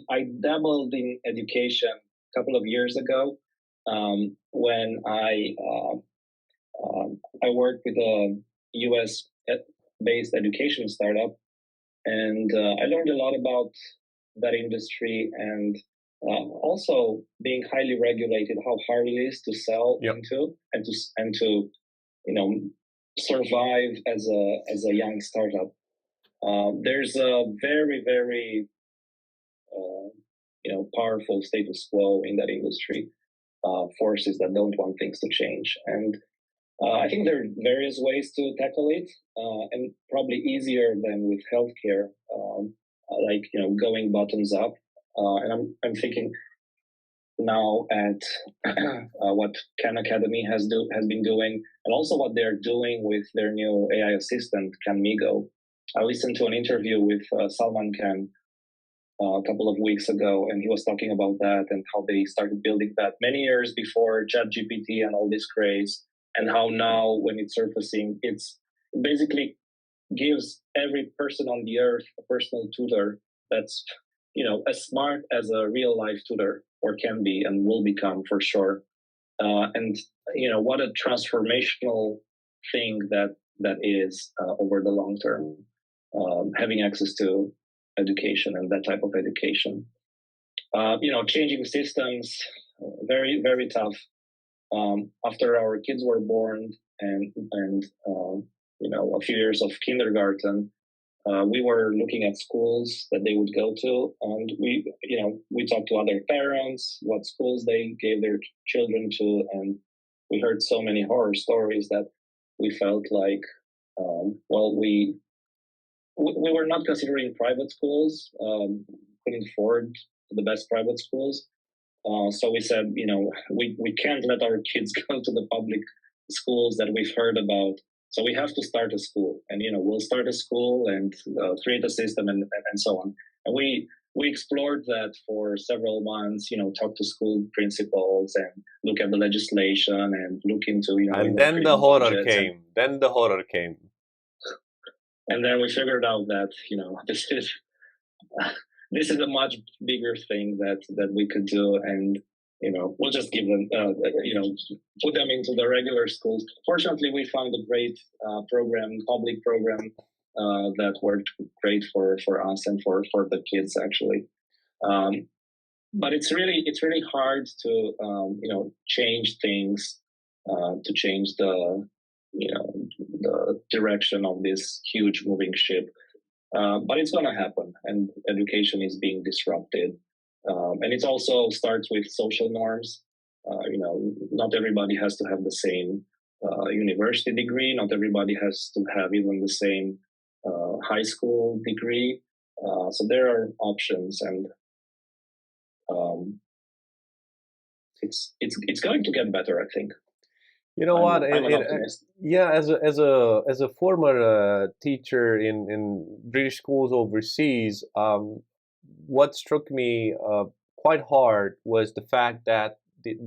I dabbled in education a couple of years ago, when I worked with a U.S. based education startup, and I learned a lot about that industry, and also being highly regulated, how hard it is to sell Yep. into, and to you know survive as a young startup. There's a very, very powerful status quo in that industry, forces that don't want things to change. And I think there are various ways to tackle it, and probably easier than with healthcare, like going bottoms up. And I'm thinking now at what Khan Academy has been doing, and also what they're doing with their new AI assistant, Canmigo. I listened to an interview with Salman Khan a couple of weeks ago, and he was talking about that and how they started building that many years before ChatGPT and all this craze, and how now when it's surfacing, it's basically gives every person on the earth a personal tutor that's as smart as a real life tutor, or can be and will become for sure. And what a transformational thing that is over the long term, having access to education and that type of education. Changing systems, very, very tough. After our kids were born, and a few years of kindergarten, we were looking at schools that they would go to, and we talked to other parents, what schools they gave their children to, and we heard so many horror stories that we felt like, well, we were not considering private schools, couldn't afford the best private schools. So we said, we can't let our kids go to the public schools that we've heard about. So we have to start a school, and we'll start a school and create a system, and so on. And we explored that for several months. Talk to school principals and look at the legislation and look into And then the creating horror budgets, came. Then the horror came. and then we figured out that this is this is a much bigger thing that we could do, and we'll just give them put them into the regular schools. Fortunately, we found a great public program that worked great for us and for the kids actually. um, but it's really hard to change things, to change the direction of this huge moving ship. But it's going to happen, and education is being disrupted. And it also starts with social norms. Not everybody has to have the same university degree. Not everybody has to have even the same high school degree. So there are options, and um, it's going to get better. I think. You know what? I'm an optimist. Yeah, as a former teacher in British schools overseas, what struck me quite hard was the fact that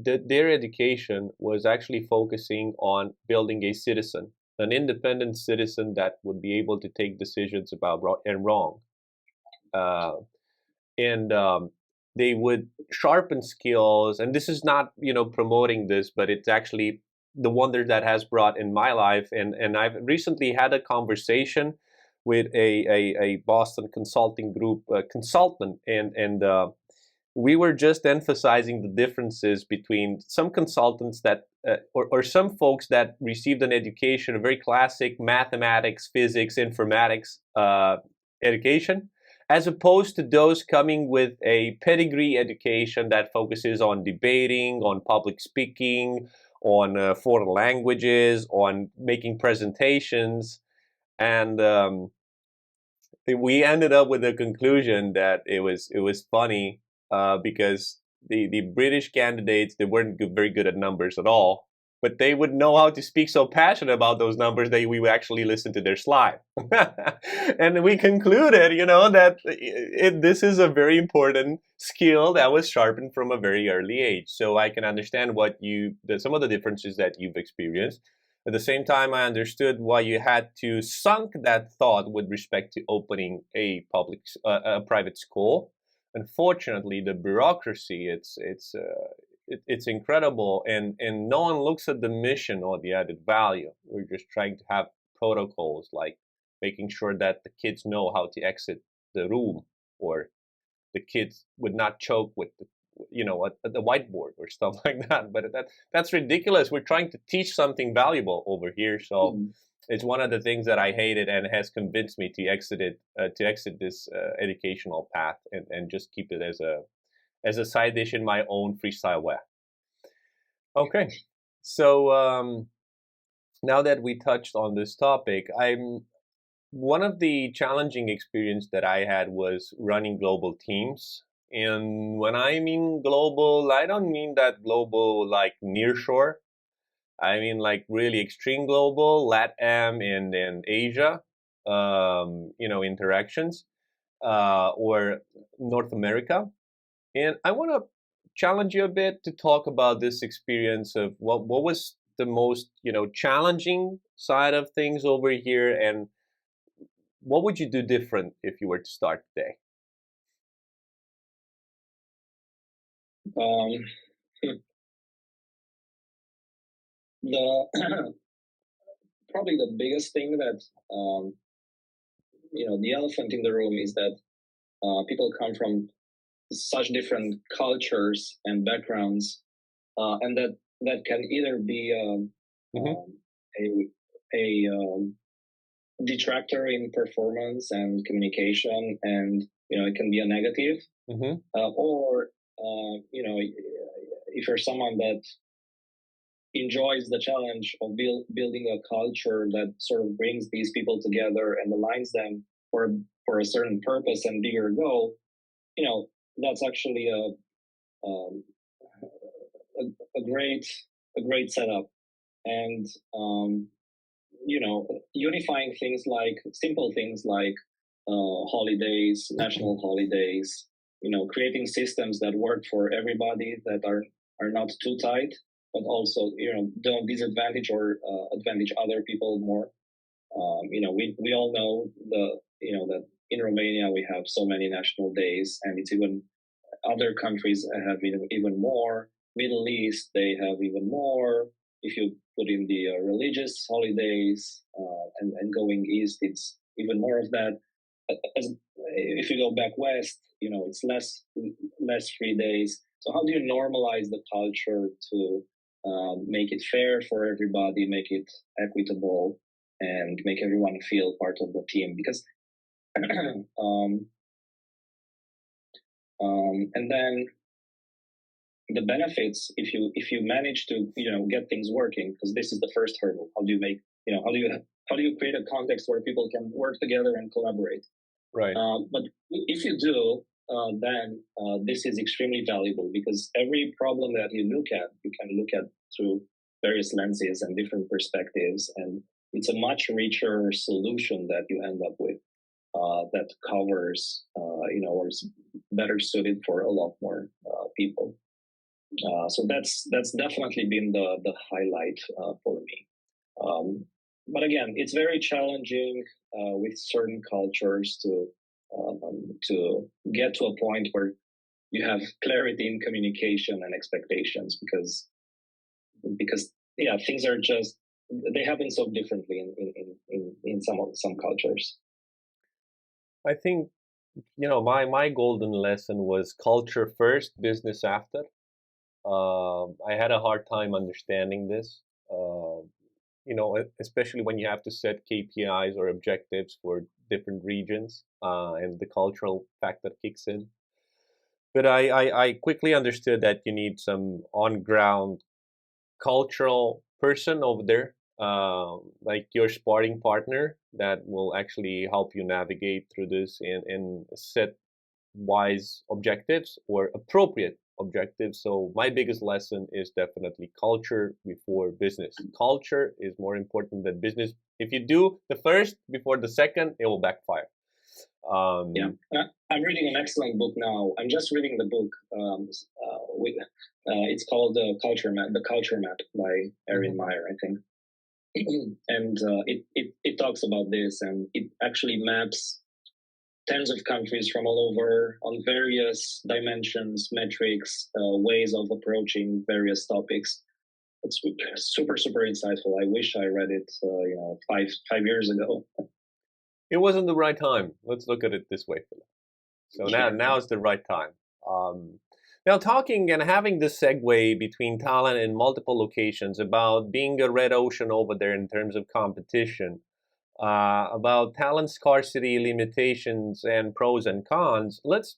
their education was actually focusing on building a citizen, an independent citizen that would be able to take decisions about right and wrong. Uh, and They would sharpen skills, and this is not promoting this, but it's actually the wonder that has brought in my life. And I've recently had a conversation with a Boston consulting group consultant, and we were just emphasizing the differences between some consultants that or some folks that received an education, a very classic mathematics, physics, informatics education, as opposed to those coming with a pedigree education that focuses on debating, on public speaking, on foreign languages, on making presentations. And We ended up with the conclusion that it was funny because the British candidates, they weren't very good at numbers at all, but they would know how to speak so passionate about those numbers that we would actually listen to their slide. And we concluded, that this is a very important skill that was sharpened from a very early age. So I can understand some of the differences that you've experienced. At the same time, I understood why you had to sunk that thought with respect to opening a private school. Unfortunately, the bureaucracy, it's incredible, and no one looks at the mission or the added value. We're just trying to have protocols like making sure that the kids know how to exit the room, or the kids would not choke with at the whiteboard or stuff like that. But that's ridiculous. We're trying to teach something valuable over here. So Mhm. it's one of the things that I hated and has convinced me to exit this educational path, and just keep it as a side dish in my own freestyle way. Okay, so now that we touched on this topic, I'm one of the challenging experience that I had was running global teams. And when I mean global, I don't mean that global like nearshore. I mean like really extreme global, LATAM and Asia, interactions, or North America. And I want to challenge you a bit to talk about this experience of what was the most challenging side of things over here, and what would you do different if you were to start today? Um, the probably the biggest thing that the elephant in the room is that people come from such different cultures and backgrounds, and that can either be Hmm. a detractor in performance and communication, and it can be a negative, Hmm. or if you're someone that enjoys the challenge of building a culture that sort of brings these people together and aligns them for a certain purpose and bigger goal, that's actually um, a great setup. And unifying things like simple things like holidays, national holidays, creating systems that work for everybody, that are not too tight, but also don't disadvantage or advantage other people more. We all know that in Romania we have so many national days, and it's even other countries have even more. Middle East, they have even more. If you put in the religious holidays, and going east, it's even more of that. As, if you go back west, it's less free days. So how do you normalize the culture to make it fair for everybody, make it equitable, and make everyone feel part of the team? Because um, and then the benefits, if you manage to get things working, because this is the first hurdle. How do you make how do you create a context where people can work together and collaborate? Right. But if you do, then this is extremely valuable, because every problem that you look at, you can look at through various lenses and different perspectives, and it's a much richer solution that you end up with, that covers or is better suited for a lot more people. So that's definitely been the highlight for me. Um, but again, it's very challenging with certain cultures to get to a point where you have clarity in communication and expectations, because yeah, things are just, they happen so differently in some cultures. I think, my golden lesson was culture first, business after. I had a hard time understanding this. Uh, Especially when you have to set KPIs or objectives for different regions, and the cultural factor kicks in. But I quickly understood that you need some on ground cultural person over there, like your sparring partner that will actually help you navigate through this and set wise objectives or appropriate objectives. So my biggest lesson is definitely culture before business. Culture is more important than business. If you do the first before the second, it will backfire. Yeah, I'm reading an excellent book now. I'm just reading the book. It's called The Culture Map by Erin Mhm. Meyer, I think. And it talks about this, and it actually maps tens of countries from all over on various dimensions, metrics, ways of approaching various topics. It's super insightful. I wish I read it, 5 years ago. It wasn't the right time. Let's look at it this way, Philip. So now, Sure. now is the right time. Um, Now, talking and having this segue between talent in multiple locations about being a red ocean over there in terms of competition, about talent scarcity, limitations, and pros and cons. Let's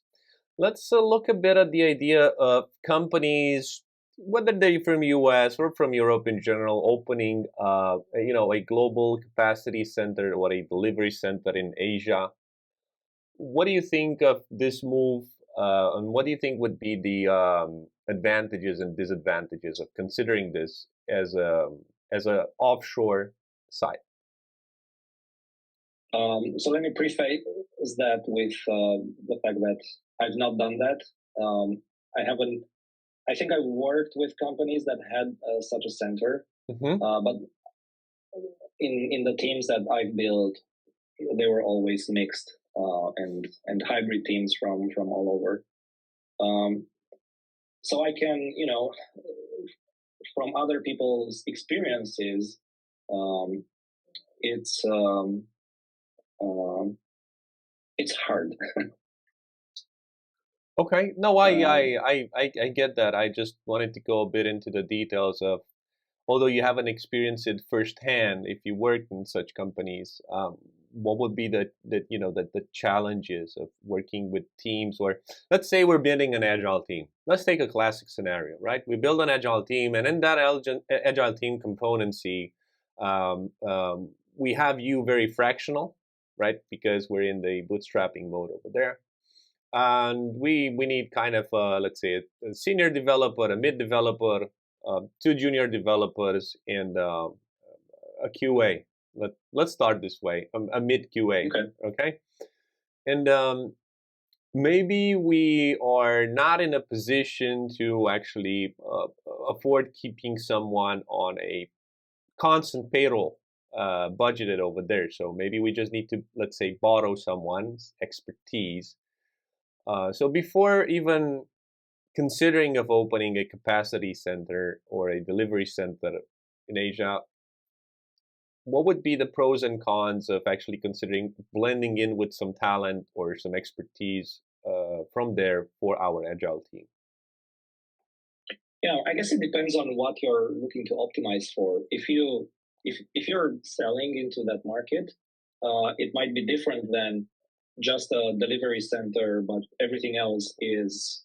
look a bit at the idea of companies, whether they're from US or from Europe in general, opening a global capacity center or a delivery center in Asia. What do you think of this move, and what do you think would be the advantages and disadvantages of considering this as a offshore site? So let me preface that with the fact that I've not done that. I haven't. I think I've worked with companies that had such a center, Hmm. but in the teams that I've built, they were always mixed and hybrid teams from all over. Um, so I can, from other people's experiences, um, it's um, it's hard. Okay. No, I, Um, I, I get that. I just wanted to go a bit into the details of, although you haven't experienced it firsthand, if you worked in such companies, what would be the challenges of working with teams, or let's say we're building an agile team. Let's take a classic scenario, right? We build an agile team, and in that agile team componency, we have you very fractional, right? Because we're in the bootstrapping mode over there, and we need kind of let's say a senior developer, a mid developer, two junior developers, and a QA. Let's start this way, a mid QA, okay. okay? And maybe we are not in a position to actually afford keeping someone on a constant payroll budgeted over there. So maybe we just need to, let's say, borrow someone's expertise. So before even considering of opening a capacity center or a delivery center in Asia, what would be the pros and cons of actually considering blending in with some talent or some expertise from there for our agile team? Yeah, I guess it depends on what you're looking to optimize for. If you're selling into that market, it might be different than just a delivery center, but everything else is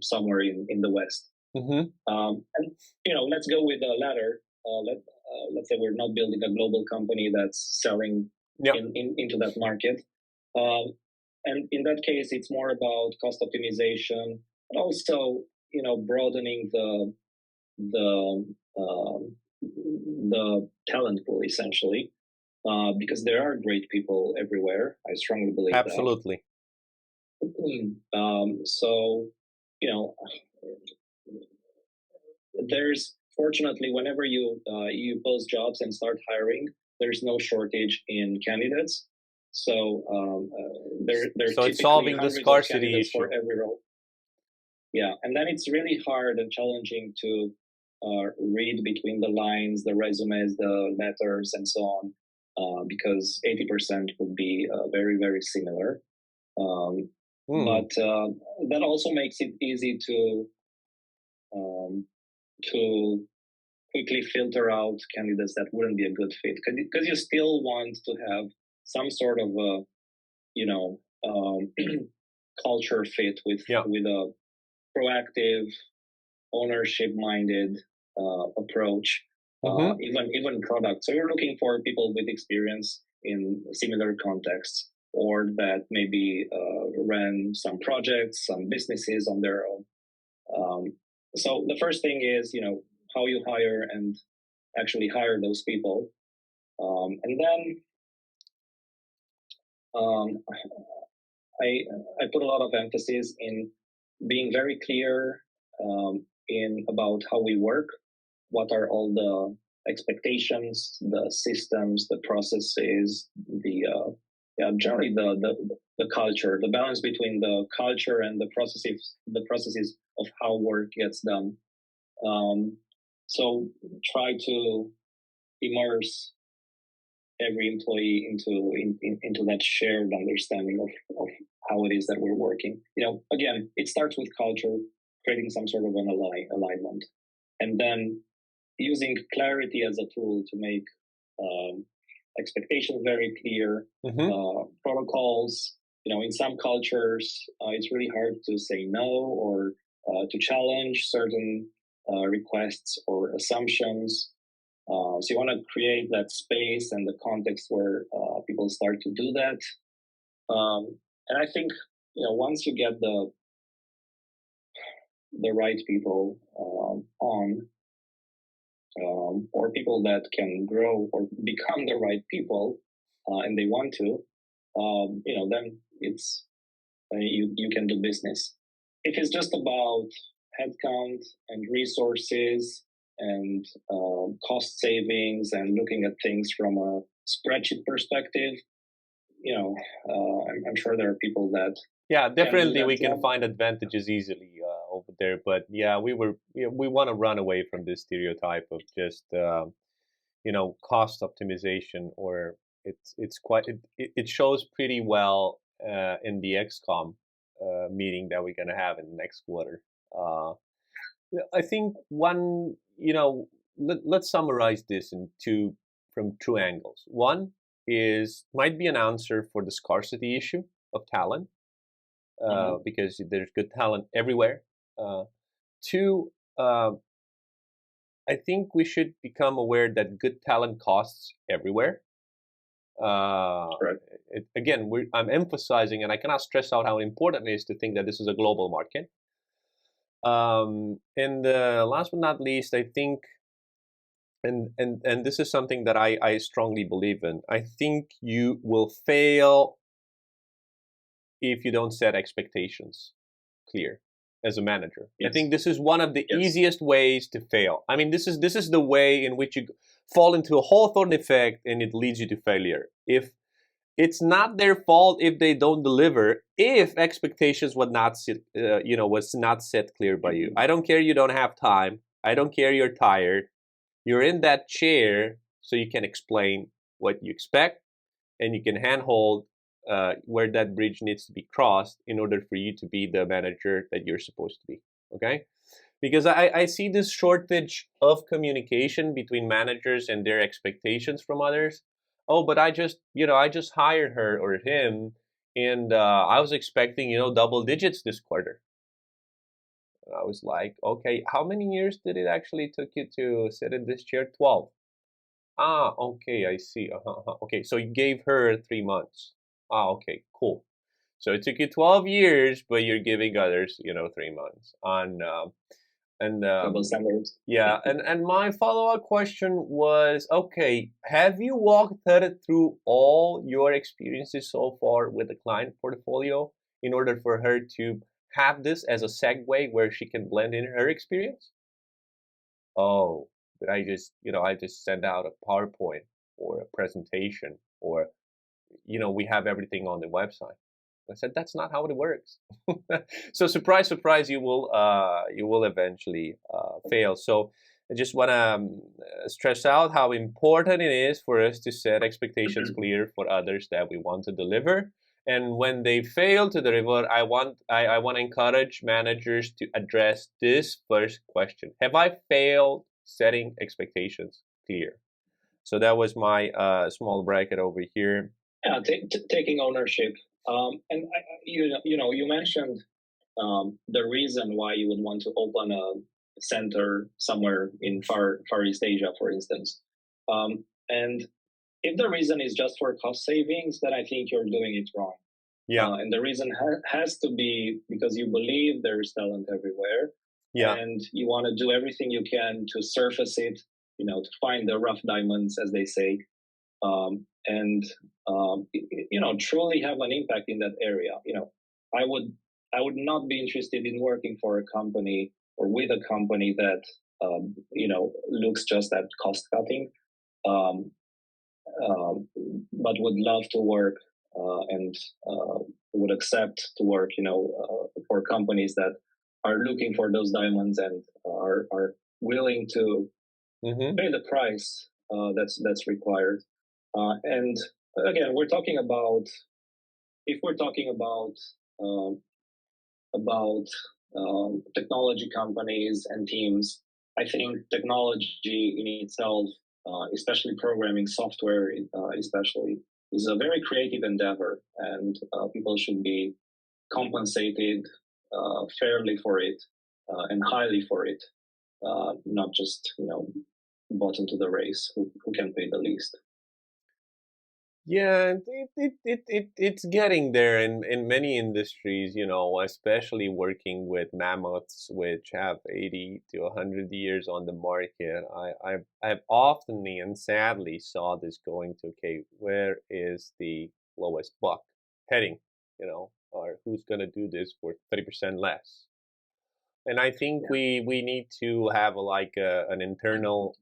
somewhere in the West. Mm-hmm. And let's go with the latter. Let's say we're not building a global company that's selling Yeah, into that market. Um, and in that case, it's more about cost optimization, but also broadening the talent pool essentially, because there are great people everywhere. I strongly believe that. absolutely. So you know there's fortunately, whenever you post jobs and start hiring, there's no shortage in candidates. So there are So it's typically solving the hundreds of scarcity candidates issue. for every role. Yeah, and then it's really hard and challenging to read between the lines, the resumes, the letters, and so on, because 80% would be very, very similar. Um, Hmm. but that also makes it easy um, to quickly filter out candidates that wouldn't be a good fit, because you still want to have some sort of a, you know, culture fit Yeah. with a proactive, ownership minded approach, Mm-hmm. even product. So you're looking for people with experience in similar contexts, or that maybe ran some projects, some businesses on their own. Um, so the first thing is, how you hire and actually hire those people, and then um, I put a lot of emphasis in being very clear in about how we work, what are all the expectations, the systems, the processes, generally the culture, the balance between the culture and the processes of how work gets done. Um, so try to immerse every employee into that shared understanding of how it is that we're working. Again, it starts with culture, creating some sort of an alignment, and then using clarity as a tool to make um, expectations very clear, Mm-hmm. protocols. In some cultures, it's really hard to say no, or to challenge certain requests or assumptions. So you want to create that space and the context where people start to do that. And I think once you get the right people on, or people that can grow or become the right people, and they want to, then it's you can do business. If it's just about headcount and resources and cost savings and looking at things from a spreadsheet perspective, I'm sure there are people that Yeah, can do definitely that we can job. find advantages easily over there. But yeah, we want to run away from this stereotype of just cost optimization, or it's quite it shows pretty well in the XCOM meeting that we're gonna have in the next quarter. Uh, I think let's summarize this in from two angles. One is might be an answer for the scarcity issue of talent, Uh-huh. because there's good talent everywhere. Uh, Two, I think we should become aware that good talent costs everywhere. Uh, Right. Again, I'm emphasizing, and I cannot stress out how important it is to think that this is a global market. And last but not least, I think, and this is something that I strongly believe in. I think you will fail if you don't set expectations clear as a manager. I Yes. think this is one of the Yes. easiest ways to fail. I mean, this is the way in which you fall into a Hawthorne effect, and it leads you to failure. If it's not their fault if they don't deliver, if expectations was not set clear by you. Mm-hmm. I don't care you don't have time. I don't care you're tired. You're in that chair so you can explain what you expect, and you can handhold where that bridge needs to be crossed in order for you to be the manager that you're supposed to be. Okay? Because I see this shortage of communication between managers and their expectations from others. Oh, but I just hired her or him, and I was expecting double digits this quarter. And I was like, okay, how many years did it actually took you to sit in this chair? 12. Ah, okay, I see. Okay, so you gave her 3 months. Ah, okay, cool. So it took you 12 years, but you're giving others, 3 months. And Double standards. yeah, and my follow-up question was, okay, have you walked her through all your experiences so far with the client portfolio in order for her to have this as a segue where she can blend in her experience? oh, did I just send out a PowerPoint or a presentation, or, we have everything on the website. I said, that's not how it works. So surprise, surprise, you will eventually fail. So I just want to stress out how important it is for us to set expectations clear for others that we want to deliver. And when they fail to deliver, I want to encourage managers to address this first question: have I failed setting expectations clear? So that was my small bracket over here. Yeah, taking ownership. And you mentioned the reason why you would want to open a center somewhere in Far East Asia, for instance. And if the reason is just for cost savings, then I think you're doing it wrong. Yeah, And the reason has to be because you believe there's talent everywhere, yeah. and you want to do everything you can to surface it, to find the rough diamonds, as they say, and truly have an impact in that area. I would I would not be interested in working for a company or with a company that looks just at cost cutting, um, um, but would love to work and would accept to work, for companies that are looking for those diamonds and are willing to Hmm. pay the price that's required. And again, we're talking about if we're talking um, about technology companies and teams. I think technology in itself, especially programming software, especially, is a very creative endeavor, and people should be compensated fairly for it and highly for it, not just bottom to the race who can pay the least. Yeah, it's getting there in many industries, especially working with mammoths which have 80 to 100 years on the market. I've oftenly and sadly saw this going to, okay, where is the lowest buck heading, or who's going to do this for 30% less? And I think Yeah. we need to have an internal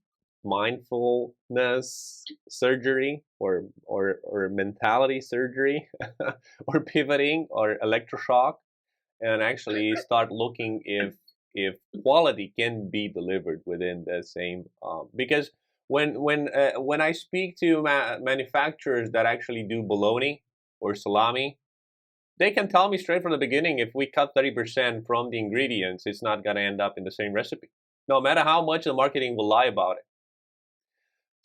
mindfulness surgery, or mentality surgery, or pivoting, or electroshock, and actually start looking if quality can be delivered within the same, because when I speak to manufacturers that actually do bologna or salami, they can tell me straight from the beginning, if we cut 30% from the ingredients, it's not going to end up in the same recipe, no matter how much the marketing will lie about it.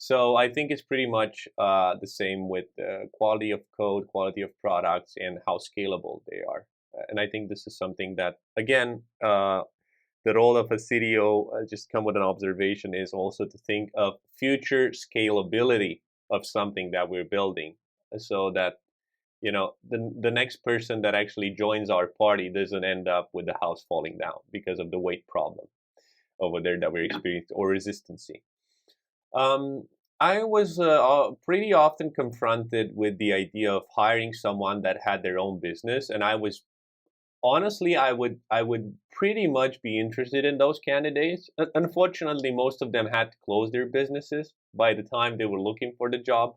So I think it's pretty much the same with quality of code, quality of products, and how scalable they are. And I think this is something that, again, the role of a CTO, just come with an observation, is also to think of future scalability of something that we're building, so that the next person that actually joins our party doesn't end up with the house falling down because of the weight problem over there that we're Yeah. experiencing, or resistancy. um, I was pretty often confronted with the idea of hiring someone that had their own business, and I was honestly, I would pretty much be interested in those candidates. Unfortunately, most of them had to close their businesses by the time they were looking for the job.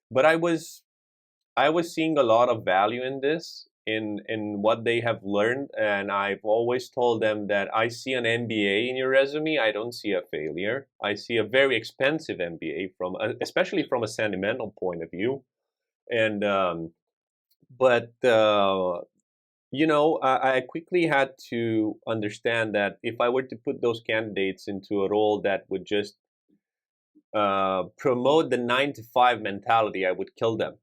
But I was seeing a lot of value in this, in what they have learned, and I've always told them that I see an MBA in your resume. I don't see a failure. I see a very expensive MBA, especially from a sentimental point of view. And but I quickly had to understand that if I were to put those candidates into a role that would just promote the 9 to 5 mentality, I would kill them,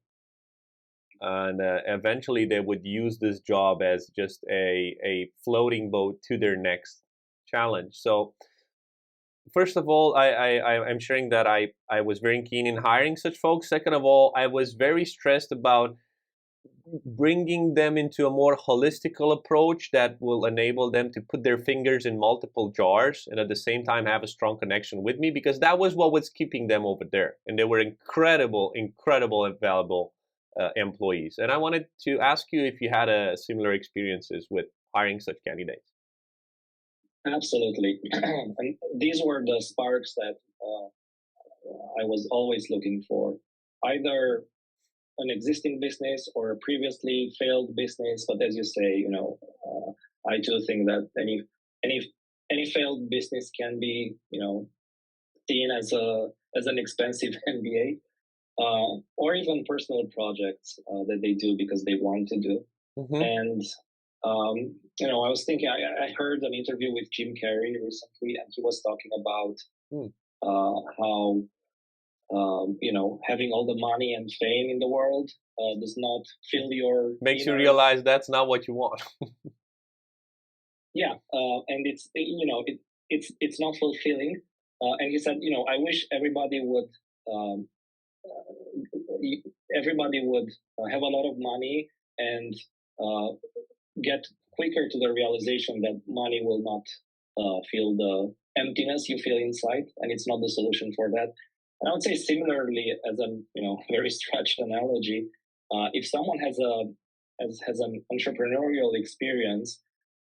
and eventually they would use this job as just a floating boat to their next challenge. So first of all, I'm sharing that I was very keen in hiring such folks. Second of all, I was very stressed about bringing them into a more holistical approach that will enable them to put their fingers in multiple jars and at the same time have a strong connection with me, because that was what was keeping them over there, and they were incredible and valuable employees. And I wanted to ask you if you had similar experiences with hiring such candidates. Absolutely. And these were the sparks that I was always looking for. Either an existing business or a previously failed business. But as you say, I do think that any any failed business can be, seen as an expensive MBA, or even personal projects that they do because they want to do. Hmm. And I was thinking, I heard an interview with Jim Carrey recently, and he was talking about Hmm. how having all the money and fame in the world does not fill your Makes you inner. realize that's not what you want. Yeah, and it's not fulfilling. And he said, I wish um, everybody would have a lot of money and uh, get quicker to the realization that money will not fill the emptiness you feel inside, and it's not the solution for that. And I would say similarly, as a very stretched analogy, if someone has an entrepreneurial experience,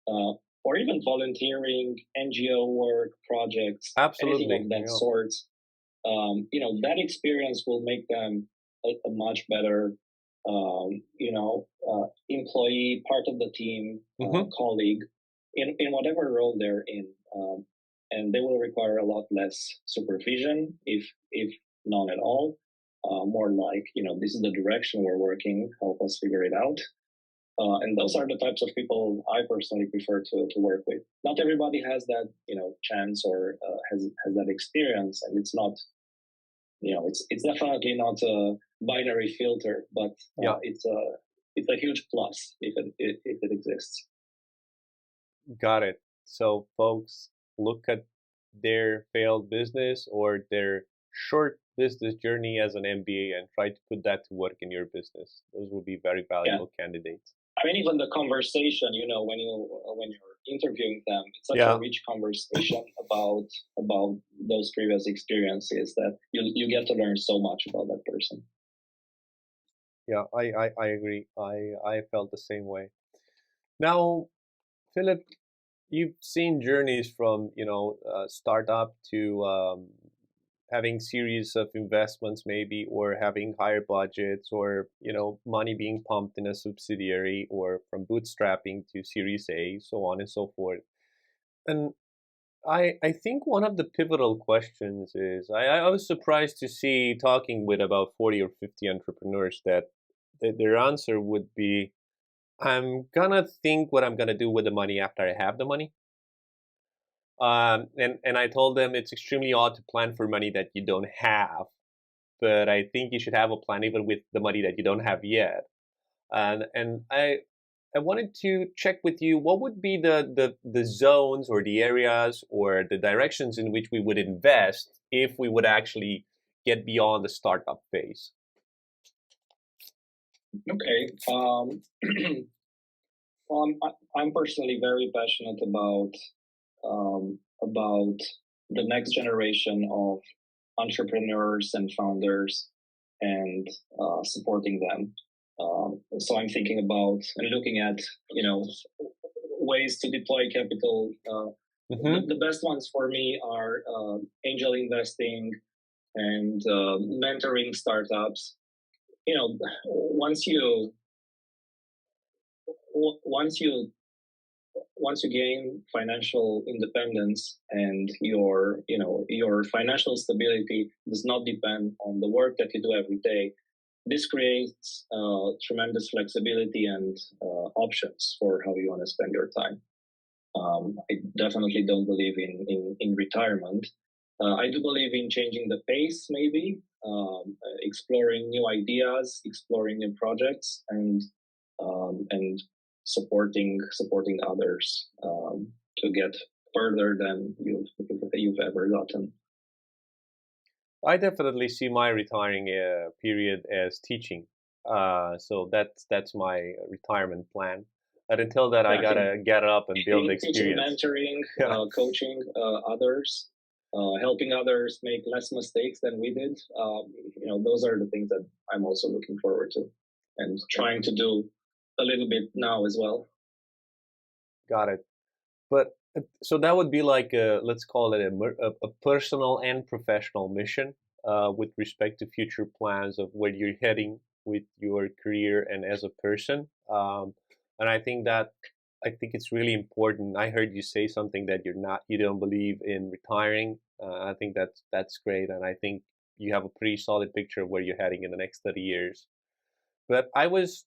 uh, or even volunteering, NGO work, projects, anything Absolutely. of that Yeah. sort, that experience will make them a much better, employee, part of the team, Hmm. colleague, in whatever role they're in, and they will require a lot less supervision, if none at all. More like, this is the direction we're working. Help us figure it out. And those are the types of people I personally prefer to work with. Not everybody has that chance or has that experience, and it's not it's definitely not a binary filter, but Yeah. it's a huge plus if it exists. Got it. So, folks, look at their failed business or their short business journey as an MBA and try to put that to work in your business. Those will be very Yeah, valuable candidates. I mean, even the conversation, when you're interviewing them, it's such a Yeah. rich conversation about those previous experiences that you get to learn so much about that person. Yeah, I agree. I felt the same way. Now, Philip, you've seen journeys from startup to having series of investments maybe, or having higher budgets, or money being pumped in a subsidiary, or from bootstrapping to Series A, so on and so forth. And I think one of the pivotal questions is I was surprised to see, talking with about 40 or 50 entrepreneurs, that their answer would be, I'm gonna think what I'm gonna do with the money after I have the money. And I told them it's extremely odd to plan for money that you don't have, but I think you should have a plan even with the money that you don't have yet. And I wanted to check with you, what would be the zones or the areas or the directions in which we would invest if we would actually get beyond the startup phase. Okay. Well, I'm personally very passionate about the next generation of entrepreneurs and founders and supporting them. So I'm thinking about and looking at ways to deploy capital. Mm-hmm. The best ones for me are angel investing and mentoring startups. You know, once you once you once you gain financial independence and your financial stability does not depend on the work that you do every day, this creates tremendous flexibility and options for how you want to spend your time. I definitely don't believe in retirement. I do believe in changing the pace, maybe exploring new ideas, exploring new projects, and supporting others to get further than you've ever gotten. I definitely see my retiring period as teaching. So that's my retirement plan. But until that, I Yeah, I think gotta get up and build the teaching, experience. mentoring, Yeah, coaching others, helping others make less mistakes than we did. Those are the things that I'm also looking forward to, and trying to do a little bit now as well. got it. But So that would be like a, let's call it a personal and professional mission with respect to future plans of where you're heading with your career and as a person. And I think it's really important. I heard you say something that you don't believe in retiring. I think that's great, and I think you have a pretty solid picture of where you're heading in the next 30 years. But I was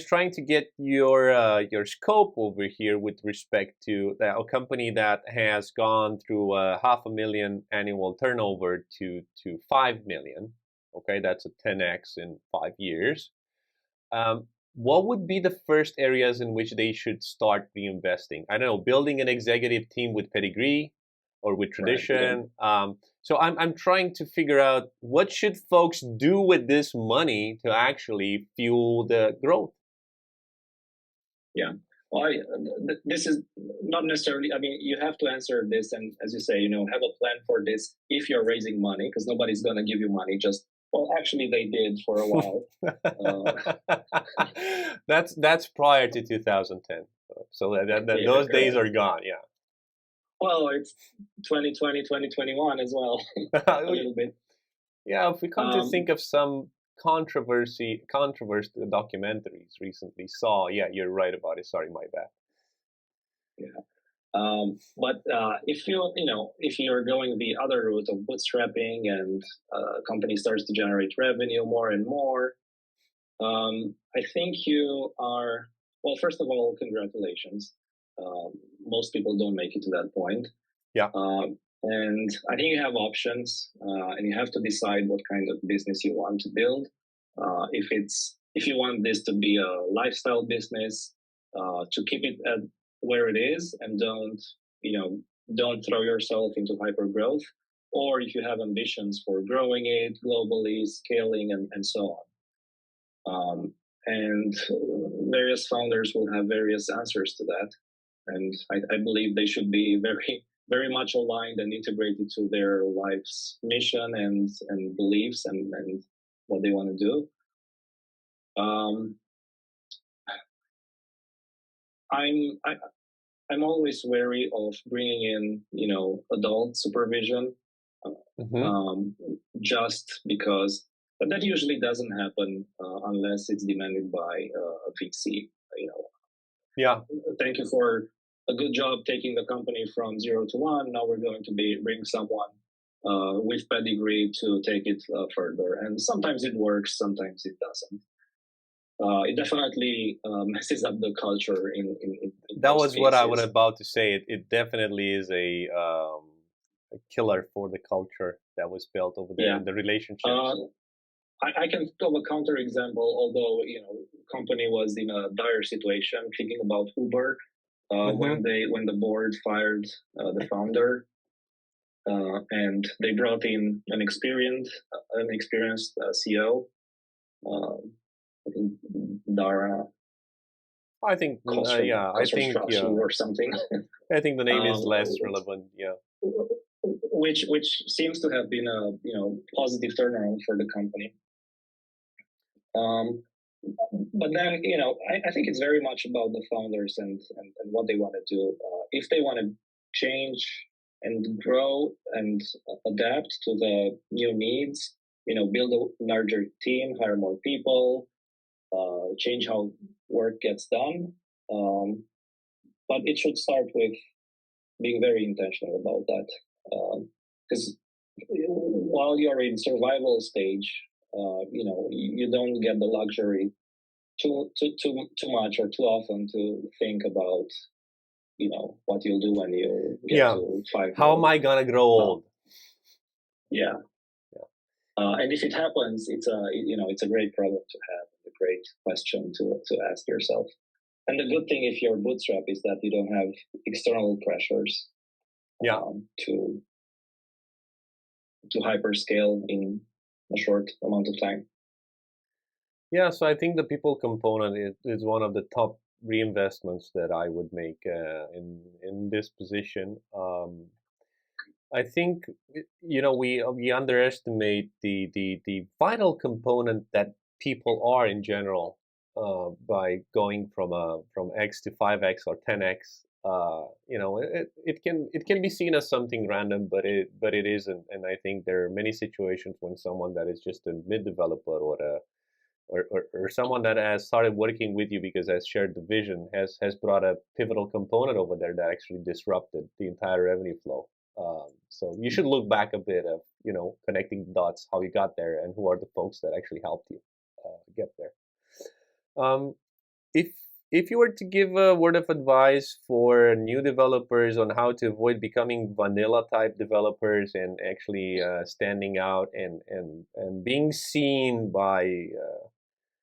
trying to get your scope over here with respect to a company that has gone through 500,000 annual turnover to 5 million. Okay, that's a 10x in 5 years. Um, what would be the first areas in which they should start reinvesting? I don't know, building an executive team with pedigree or with Right. Yeah. tradition. So I'm trying to figure out what should folks do with this money to actually fuel the growth. Yeah. Well, this is not necessarily. I mean, you have to answer this, and as you say, have a plan for this if you're raising money, because nobody's going to give you money. Just well, actually, they did for a while. That's prior to 2010. So Yeah, those days correct. are gone. Yeah. Well, it's 2020, 2021 as well, a little bit. Yeah, if we come to Um, think of some controversy documentaries recently saw, yeah, you're right about it. Sorry, my bad. yeah. But if you're going the other route of bootstrapping and company starts to generate revenue more and more, I think you are, well, first of all, congratulations. Most people don't make it to that point. Yeah, And I think you have options, and you have to decide what kind of business you want to build. If you want this to be a lifestyle business, to keep it at where it is and don't throw yourself into hyper growth, or if you have ambitions for growing it globally, scaling, and so on. And various founders will have various answers to that. And I believe they should be very, very much aligned and integrated to their life's mission and beliefs and what they want to do. Um, I'm I, I'm always wary of bringing in adult supervision, hmm um, just because, but that usually doesn't happen unless it's demanded by a VC. You know, yeah, thank you for a good job taking the company from 0 to 1. Now we're going to bring someone with pedigree to take it further. And sometimes it works, sometimes it doesn't. It definitely messes up the culture in that most was what I was cases. about to say. It definitely is a killer for the culture that was built over there Yeah. and the relationships. Uh, I can think of a counterexample, although company was in a dire situation. Thinking about Uber, hmm when the board fired the founder, and they brought in an experienced CEO, um, I think Dara I think, yeah, Khosrowshahi or something, I think the name is um, less relevant. Yeah, which seems to have been a positive turnaround for the company. Um, but then I think it's very much about the founders and what they want to do. If they want to change and grow and adapt to the new needs, build a larger team, hire more people, change how work gets done. Um, but it should start with being very intentional about that. Because while you're in survival stage, you don't get the luxury too much or too often to think about what you'll do when you get yeah. to 5 How am million. I gonna grow Uh, old? yeah. Yeah. And if it happens, it's a great problem to have, a great question to ask yourself. And the good thing if you're bootstrap is that you don't have external pressures Yeah. to hyperscale in a short amount of time. Yeah, so I think the people component is one of the top reinvestments that I would make in this position. I think we underestimate the vital component that people are in general by going from X to 5X or 10X. It can be seen as something random, but it isn't. And I think there are many situations when someone that is just a mid developer or someone that has started working with you because has shared the vision has brought a pivotal component over there that actually disrupted the entire revenue flow. So you should look back a bit of connecting the dots, how you got there, and who are the folks that actually helped you get there. Um, if if you were to give a word of advice for new developers on how to avoid becoming vanilla type developers and actually standing out and being seen by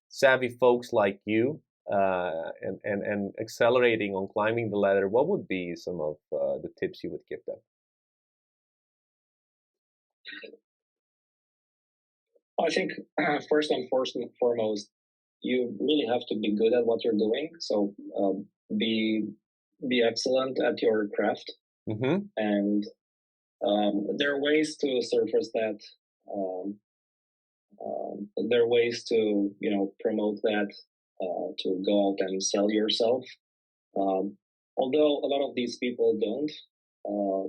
savvy folks like you and accelerating on climbing the ladder, what would be some of the tips you would give them? I think first and foremost, you really have to be good at what you're doing. So be excellent at your craft, Mm-hmm. and there are ways to surface that. Um, there are ways to promote that, to go out and sell yourself. Although a lot of these people don't,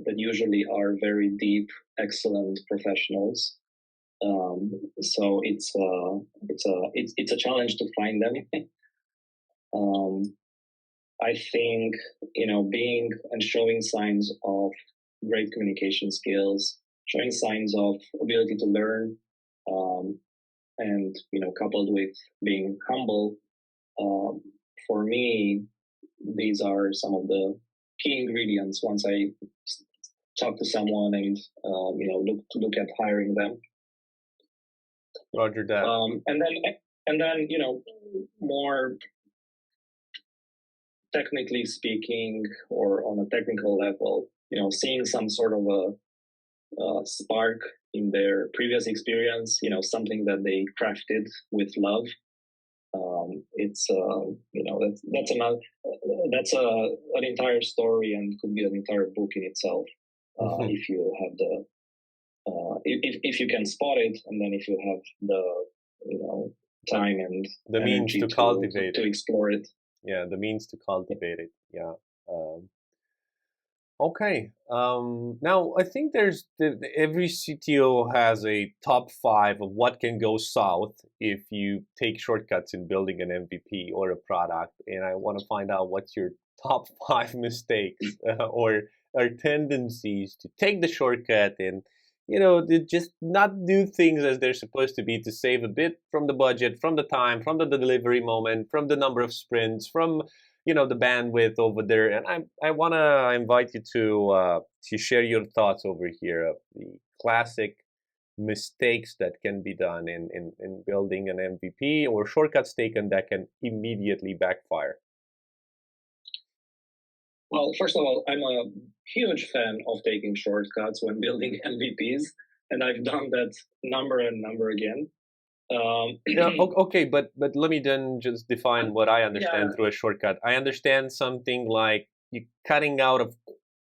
that usually are very deep, excellent professionals. So it's a challenge to find them. um, I think being and showing signs of great communication skills, showing signs of ability to learn, um, and coupled with being humble. Um, for me, these are some of the key ingredients once I talk to someone and look at hiring them. Roger that. And then more technically speaking, or on a technical level, seeing some sort of a spark in their previous experience, something that they crafted with love. It's that's another an entire story and could be an entire book in itself, if you have the if you can spot it, and then if you have the time and The means energy to cultivate to it. explore it. Yeah, the means to cultivate it. Yeah. Okay. Now I think every CTO has a top five of what can go south if you take shortcuts in building an MVP or a product, and I want to find out what's your top five mistakes or tendencies to take the shortcut and to just not do things as they're supposed to be to save a bit from the budget, from the time, from the delivery moment, from the number of sprints, from the bandwidth over there. And I want to invite you to share your thoughts over here of the classic mistakes that can be done in building an MVP or shortcuts taken that can immediately backfire. Well, first of all, I'm a huge fan of taking shortcuts when building MVPs, and I've done that number and number again. Yeah, okay, but let me then just define what I understand Yeah, through a shortcut. I understand something like you cutting out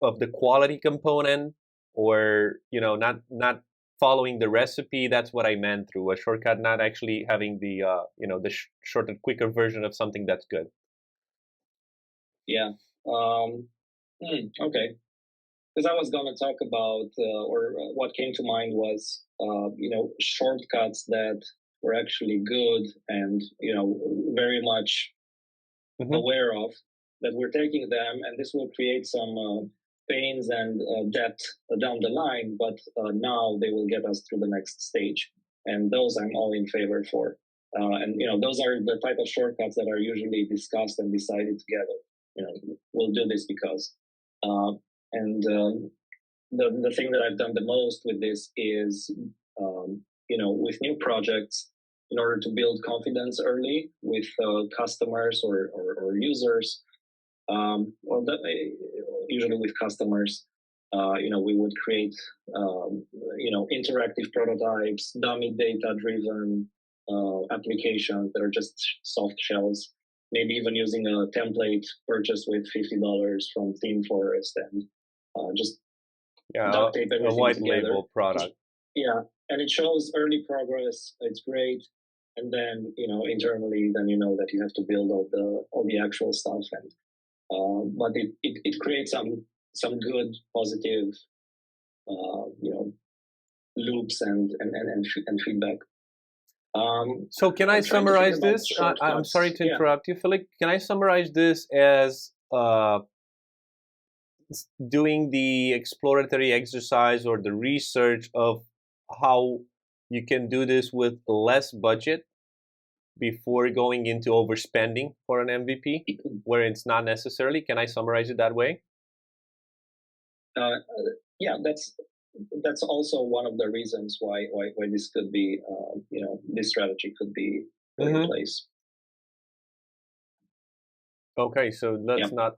of the quality component, or not following the recipe. That's what I meant through a shortcut, not actually having the the shorter, quicker version of something that's good. yeah. Okay. Because I was going to talk about, or what came to mind was, shortcuts that were actually good and, very much Hmm. aware of, that we're taking them, and this will create some pains and debt down the line, but now they will get us through the next stage. And those I'm all in favor for. And, those are the type of shortcuts that are usually discussed and decided together. We'll do this because. Uh, and the thing that I've done the most with this is, with new projects, in order to build confidence early with customers or users, usually with customers, we would create, interactive prototypes, dummy data driven applications that are just soft shells, maybe even using a template purchased with $50 from Theme Forest, and just Yeah, duct tape a everything white together. label product. Yeah, and it shows early progress. It's great, and then internally, then that you have to build all the actual stuff, and but it creates some good positive loops and feedback. So can I I'm trying to think summarize about this? I'm sorry shortcuts. to Yeah. interrupt you, Philip. Can I summarize this as doing the exploratory exercise or the research of how you can do this with less budget before going into overspending for an MVP, where it's not necessarily? Can I summarize it that way? Uh, yeah, that's also one of the reasons why this could be this strategy could be put in Mm-hmm. place. Okay, so Yeah. let's not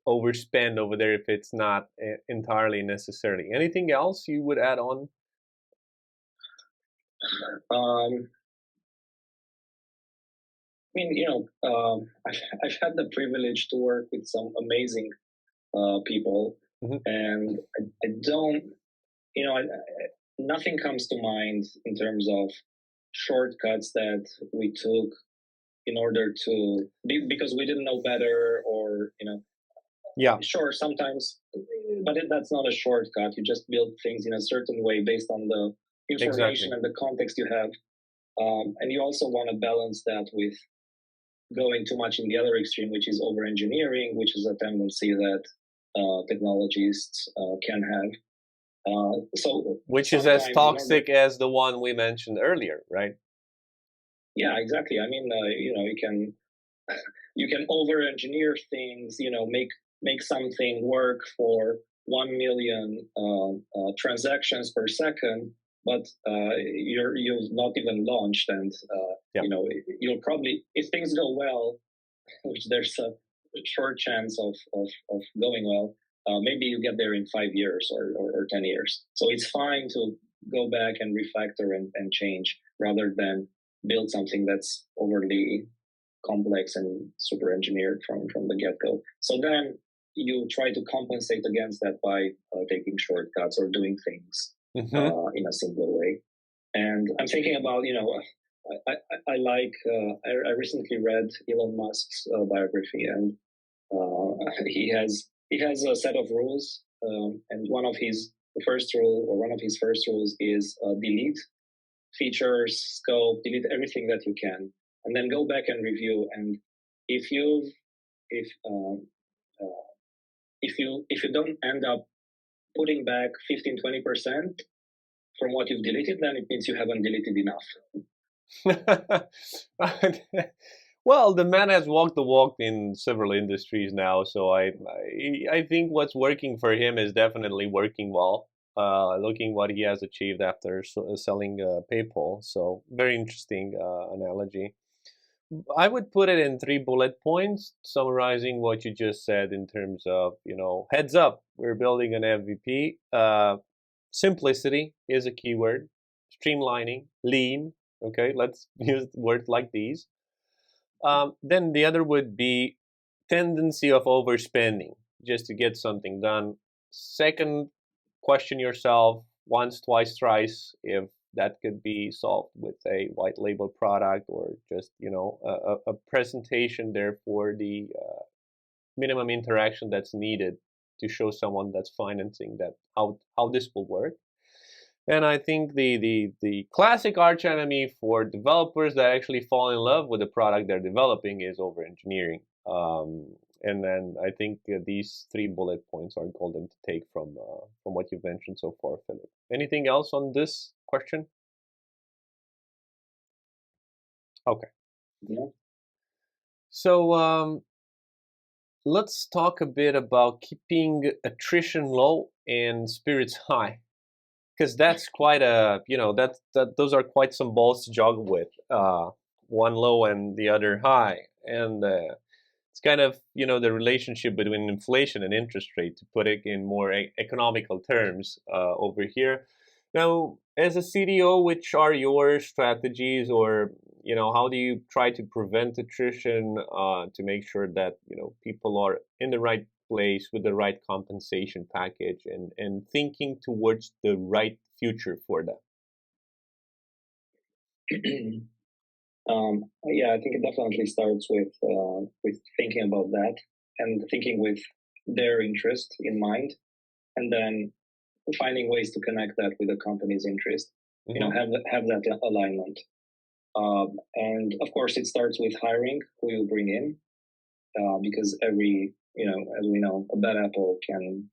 overspend over there if it's not entirely necessary. Anything else you would add on? Um, I mean, I've had the privilege to work with some amazing people, Mm-hmm. and I don't, nothing comes to mind in terms of shortcuts that we took in order to because we didn't know better, or Yeah, sure sometimes, but that's not a shortcut. You just build things in a certain way based on the information exactly. and the context you have, and you also want to balance that with going too much in the other extreme, which is over engineering, which is a tendency that technologists can have. So Which is as sometimes, in order, toxic as the one we mentioned earlier, right? yeah, exactly. I mean, you can over engineer things. Make something work for 1 million transactions per second, but you've not even launched, and Yeah, you'll probably, if things go well, which there's a short chance of going well, maybe you get there in 5 years or 10 years. So it's fine to go back and refactor and change rather than build something that's overly complex and super engineered from the get-go. So then you try to compensate against that by taking shortcuts or doing things mm-hmm. in a simpler way. And I'm thinking about, I like, I recently read Elon Musk's biography, and he has a set of rules, and one of his first rules is delete features, scope, delete everything that you can, and then go back and review. And if you if uh, if you don't end up putting back 15-20% from what you've deleted, then it means you haven't deleted enough. Well, the man has walked the walk in several industries now, so I think what's working for him is definitely working well. Looking what he has achieved after selling PayPal, so very interesting analogy. I would put it in 3 bullet points, summarizing what you just said in terms of, heads up, we're building an MVP. Simplicity is a keyword, streamlining, lean. Okay, let's use words like these. Then the other would be tendency of overspending just to get something done. Second, question yourself once, twice, thrice if that could be solved with a white label product or just a presentation there for the minimum interaction that's needed to show someone that's financing that how this will work. And I think the classic arch enemy for developers that actually fall in love with the product they're developing is over engineering. And then I think these 3 bullet points are golden to take from what you've mentioned so far, Philip. Anything else on this question? Okay. Yeah. So let's talk a bit about keeping attrition low and spirits high, because that's quite a that those are quite some balls to juggle with, one low and the other high. And it's kind of the relationship between inflation and interest rate, to put it in more economical terms over here. Now, as a CDO, which are your strategies, or how do you try to prevent attrition, to make sure that people are in the right place with the right compensation package, and thinking towards the right future for them? Yeah, I think it definitely starts with thinking about that. and thinking with their interest in mind, and then finding ways to connect that with the company's interest. Have that alignment. And of course, it starts with hiring who you bring in, because every, as we know, a bad apple can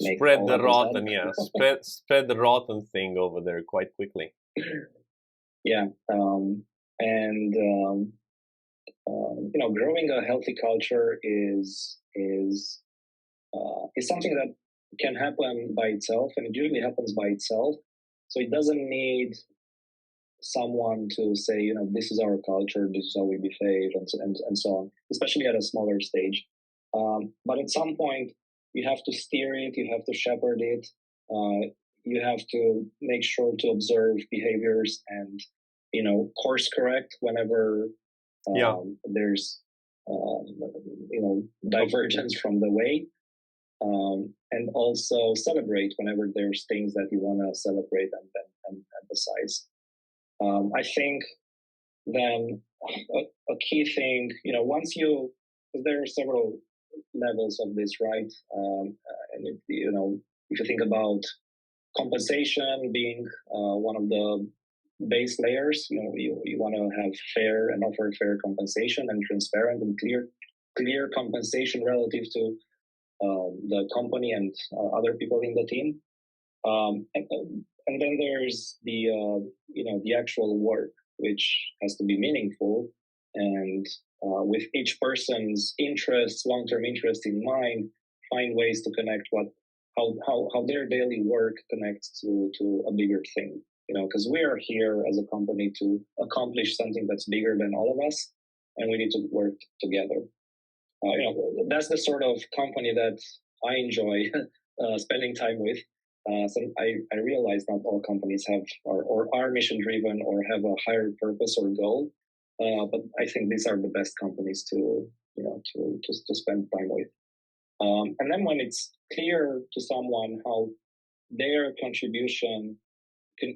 make Spread all the apples rotten, bad. yeah. Spread the rotten thing over there quite quickly. Yeah, and growing a healthy culture is something that can happen by itself, and it usually happens by itself. So it doesn't need someone to say, this is our culture, this is how we behave, and so on, especially at a smaller stage. But at some point, you have to steer it, you have to shepherd it, you have to make sure to observe behaviors and, course correct whenever Yeah. there's, divergence from the way. And also celebrate whenever there's things that you want to celebrate and emphasize. I think then a key thing, there are several levels of this, right? And if you think about compensation being one of the base layers, you want to have fair and offer fair compensation and transparent and clear compensation relative to the company and other people in the team. And then there's the actual work, which has to be meaningful, and with each person's interests, long-term interests in mind, find ways to connect how their daily work connects to a bigger thing. Because we are here as a company to accomplish something that's bigger than all of us, and we need to work together. That's the sort of company that I enjoy spending time with. So I realize not all companies have or are mission driven or have a higher purpose or goal, but I think these are the best companies to spend time with. And then when it's clear to someone how their contribution can,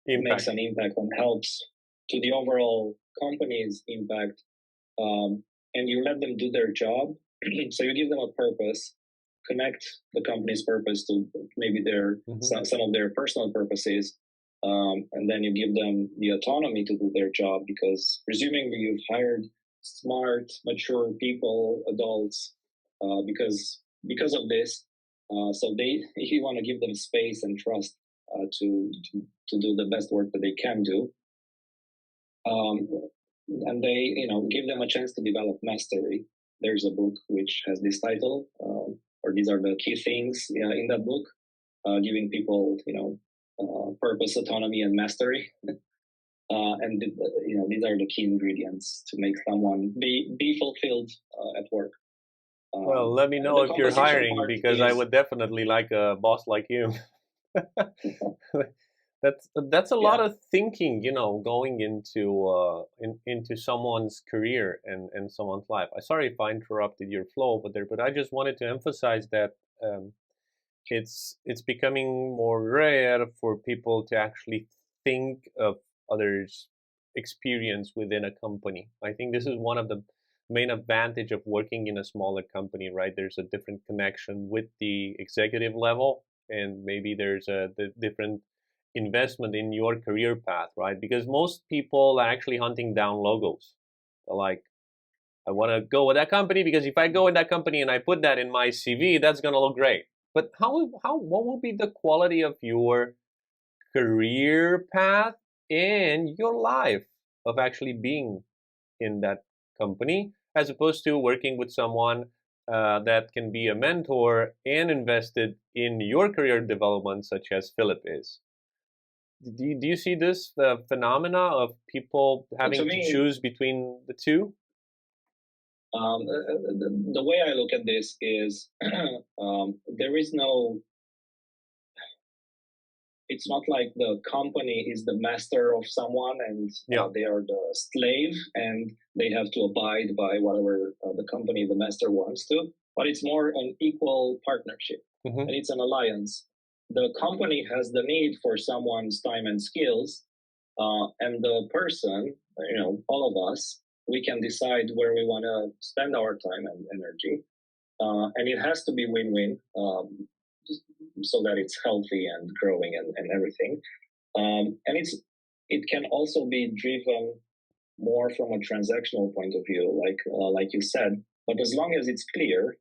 makes an impact and helps to the overall company's impact, and you let them do their job. So you give them a purpose, connect the company's purpose to maybe some of their personal purposes, and then you give them the autonomy to do their job, because presumably you've hired smart, mature people, adults, because of this. So you want to give them space and trust to do the best work that they can do. And they, give them a chance to develop mastery. There's a book which has this title, or these are the key things in that book, giving people, purpose, autonomy, and mastery. And these are the key ingredients to make someone be fulfilled at work. Well, let me know if you're hiring, because I would definitely like a boss like you. That's a lot of thinking, going into someone's career and someone's life. I'm sorry if I interrupted your flow, but I just wanted to emphasize that it's becoming more rare for people to actually think of others' experience within a company. I think this is one of the main advantage of working in a smaller company, right? There's a different connection with the executive level, and maybe there's a different investment in your career path, right? Because most people are actually hunting down logos. They're like, I want to go with that company because if I go in that company and I put that in my CV, that's going to look great. But what will be the quality of your career path and your life of actually being in that company, as opposed to working with someone that can be a mentor and invested in your career development, such as Philip is? Do you see this phenomena of people having to choose between the two? The way I look at this is there is no. It's not like the company is the master of someone and they are the slave and they have to abide by whatever the company, the master, wants to. But it's more an equal partnership, and it's an alliance. The company has the need for someone's time and skills, and the person, all of us, we can decide where we want to spend our time and energy. And it has to be win-win, so that it's healthy and growing and everything. And it can also be driven more from a transactional point of view, like you said. But as long as it's clear,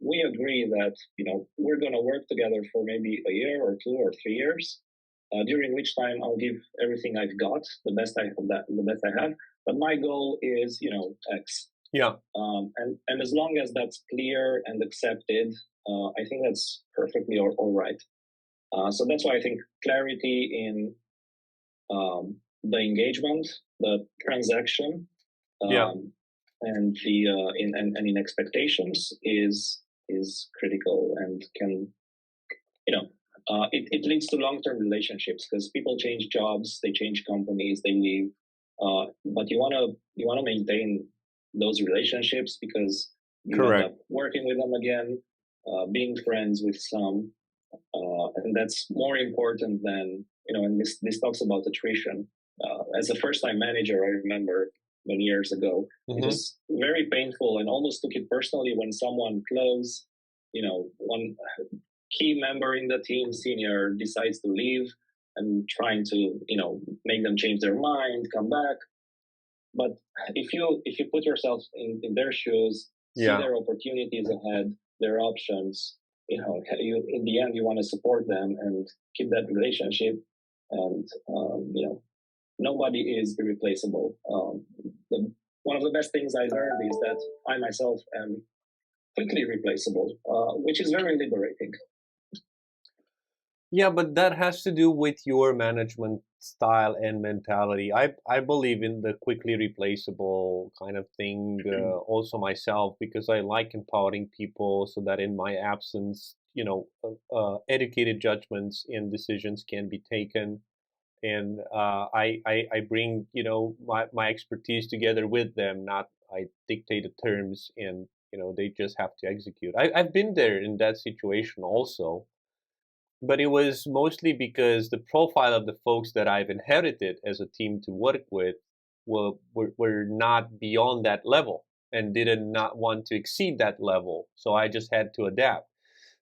we agree that we're going to work together for maybe a year or 2 or 3 years, during which time I'll give everything I've got, the best I have. But my goal is X. Yeah. And as long as that's clear and accepted, I think that's perfectly all right. So that's why I think clarity in the engagement, the transaction, Yeah. and the in expectations is critical, and can it leads to long-term relationships, because people change jobs, they change companies, they leave, but you want to maintain those relationships, because you end Correct. up working with them again, being friends with some, and that's more important than and this talks about attrition. As a first-time manager, I remember many years ago, it Mm-hmm. was very painful and almost took it personally when someone close, one key member in the team, senior, decides to leave, and trying to make them change their mind, come back. But if you put yourself in their shoes, see Yeah. their opportunities ahead, their options, in the end you want to support them and keep that relationship. And nobody is irreplaceable. One of the best things I learned is that I myself am quickly replaceable, which is very liberating. Yeah, but that has to do with your management style and mentality. I believe in the quickly replaceable kind of thing, also myself, because I like empowering people so that in my absence, educated judgments and decisions can be taken. And I bring, my expertise together with them, not I dictate the terms, and, they just have to execute. I've been there in that situation also, but it was mostly because the profile of the folks that I've inherited as a team to work with were not beyond that level and did not want to exceed that level. So I just had to adapt.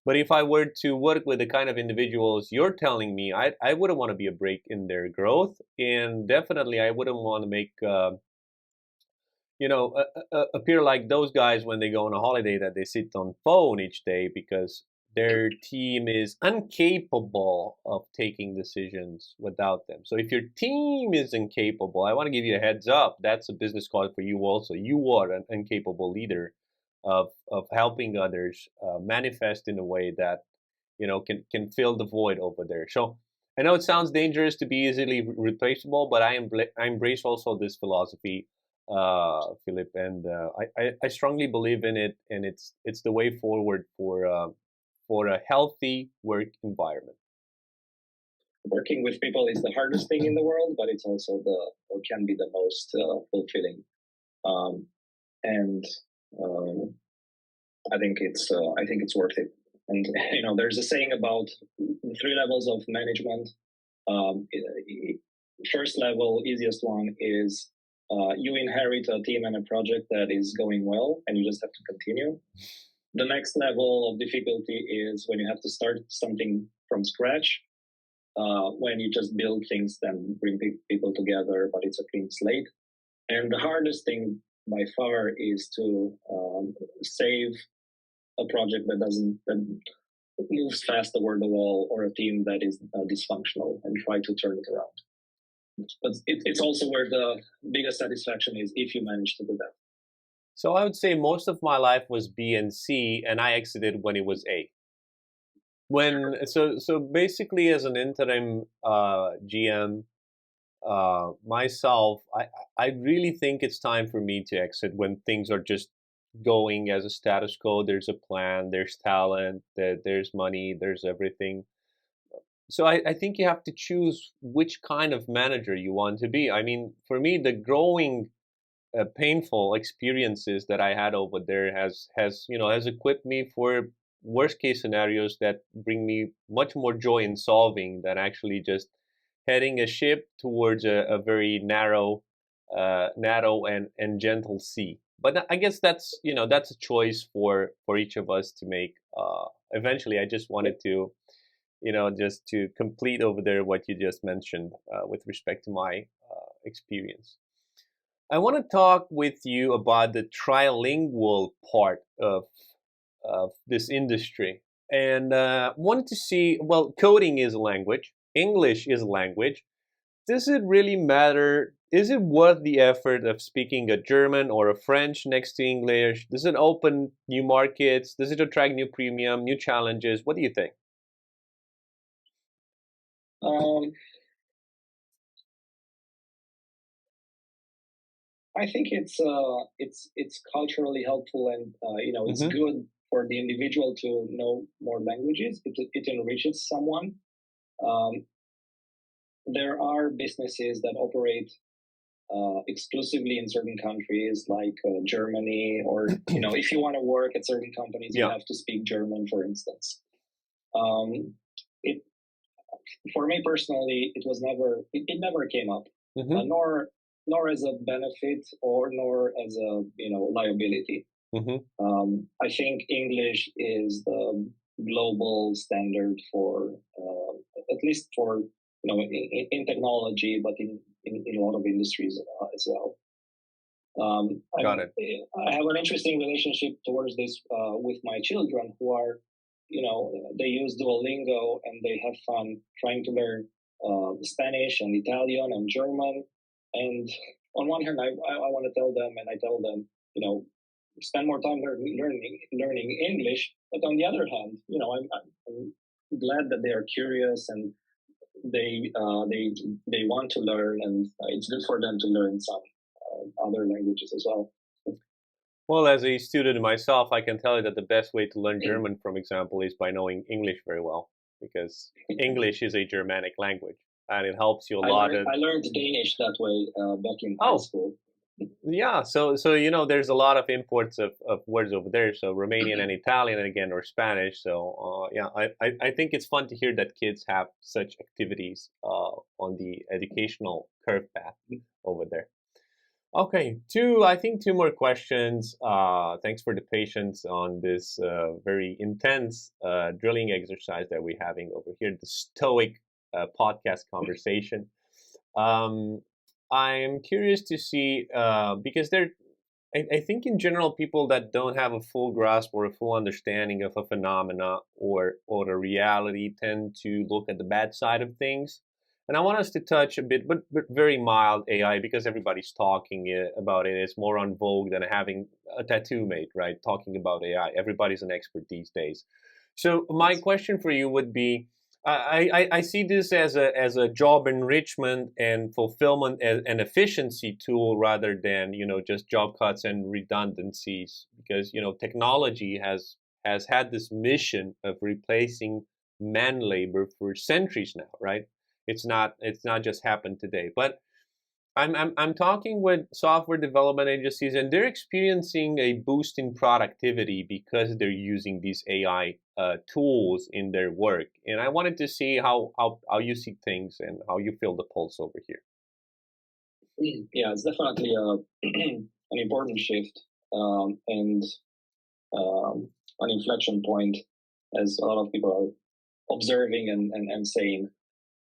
But if I were to work with the kind of individuals you're telling me, I wouldn't want to be a break in their growth. And definitely, I wouldn't want to make, appear like those guys when they go on a holiday that they sit on phone each day because their team is incapable of taking decisions without them. So if your team is incapable, I want to give you a heads up. That's a business card for you also. You are an incapable leader of helping others manifest in a way that can fill the void over there. So I know it sounds dangerous to be easily replaceable, but I embrace also this philosophy, Philip, and I strongly believe in it, and it's the way forward for a healthy work environment. Working with people is the hardest thing in the world, but it's also or can be the most fulfilling. And um, I think it's worth it. And there's a saying about the three levels of management. Um, First level, easiest one is you inherit a team and a project that is going well, and you just have to continue. The next level of difficulty is when you have to start something from scratch, when you just build things, then bring people together, but it's a clean slate. And the hardest thing by far is to save a project that moves fast toward the wall, or a team that is dysfunctional, and try to turn it around. But it's also where the biggest satisfaction is, if you manage to do that. So I would say most of my life was B and C, and I exited when it was A. So basically, as an interim GM, myself, I really think it's time for me to exit when things are just going as a status quo. There's a plan, there's talent, there's money, there's everything. So I think you have to choose which kind of manager you want to be. I mean, for me, the growing painful experiences that I had over there has equipped me for worst case scenarios that bring me much more joy in solving than actually just heading a ship towards a very narrow narrow and gentle sea. But I guess that's that's a choice for each of us to make. Eventually, I just wanted to just to complete over there what you just mentioned with respect to my experience. I want to talk with you about the trilingual part of this industry. And wanted to see, well, coding is a language, English is a language. Does it really matter? Is it worth the effort of speaking a German or a French next to English? Does it open new markets? Does it attract new premium, new challenges? What do you think? Um, I think it's culturally helpful, and it's Mm-hmm. good for the individual to know more languages. It enriches someone. Um, there are businesses that operate exclusively in certain countries, like Germany, or if you want to work at certain companies, you Yeah. have to speak German, for instance. Um, it For me personally, it never came up, Mm-hmm. nor as a benefit or nor as a liability. Mm-hmm. I think English is the global standard for at least for in technology, but in a lot of industries as well. Got it. I have an interesting relationship towards this with my children, who are, they use Duolingo and they have fun trying to learn Spanish and Italian and German. And on one hand, I want to tell them, and I tell them, spend more time learning English. But on the other hand, I'm glad that they are curious, and they want to learn, and it's good for them to learn some other languages as well. Well, as a student myself, I can tell you that the best way to learn German, for example, is by knowing English very well, because English is a Germanic language, and it helps you a lot. I learned Danish that way back in high Oh, school. yeah. So there's a lot of imports of words over there. So Romanian and Italian again, or Spanish. So yeah, I think it's fun to hear that kids have such activities on the educational curve path over there. Okay, I think two more questions. Thanks for the patience on this very intense drilling exercise that we're having over here, the Stoic podcast conversation. Um, I'm curious to see because I think in general, people that don't have a full grasp or a full understanding of a phenomena or a reality tend to look at the bad side of things. And I want us to touch a bit, but very mild AI, because everybody's talking about it. It's more on vogue than having a tattoo made, right? Talking about AI. Everybody's an expert these days. So my Yes. question for you would be, I see this as a job enrichment and fulfillment and efficiency tool, rather than just job cuts and redundancies, because technology has had this mission of replacing man labor for centuries now, right? It's not just happened today. But I'm talking with software development agencies, and they're experiencing a boost in productivity because they're using these AI tools in their work. And I wanted to see how you see things and how you feel the pulse over here. Yeah, it's definitely an important shift, and an inflection point, as a lot of people are observing and saying.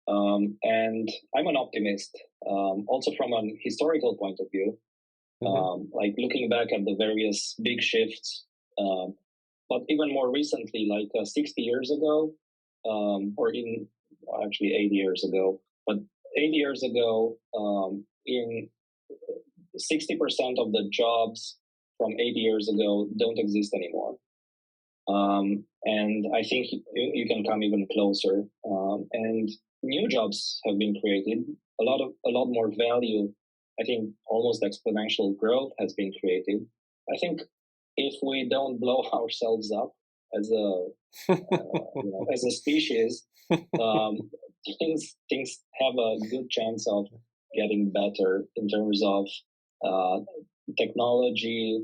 And I'm an optimist, also from an historical point of view, Hmm. like looking back at the various big shifts, um, but even more recently, like 60 years ago, or even actually 80 years ago, but 80 years ago, in 60% of the jobs from 80 years ago don't exist anymore. And I think you can come even closer. And new jobs have been created. A lot more value. I think almost exponential growth has been created. I think if we don't blow ourselves up as a as a species, um, things have a good chance of getting better in terms of uh, technology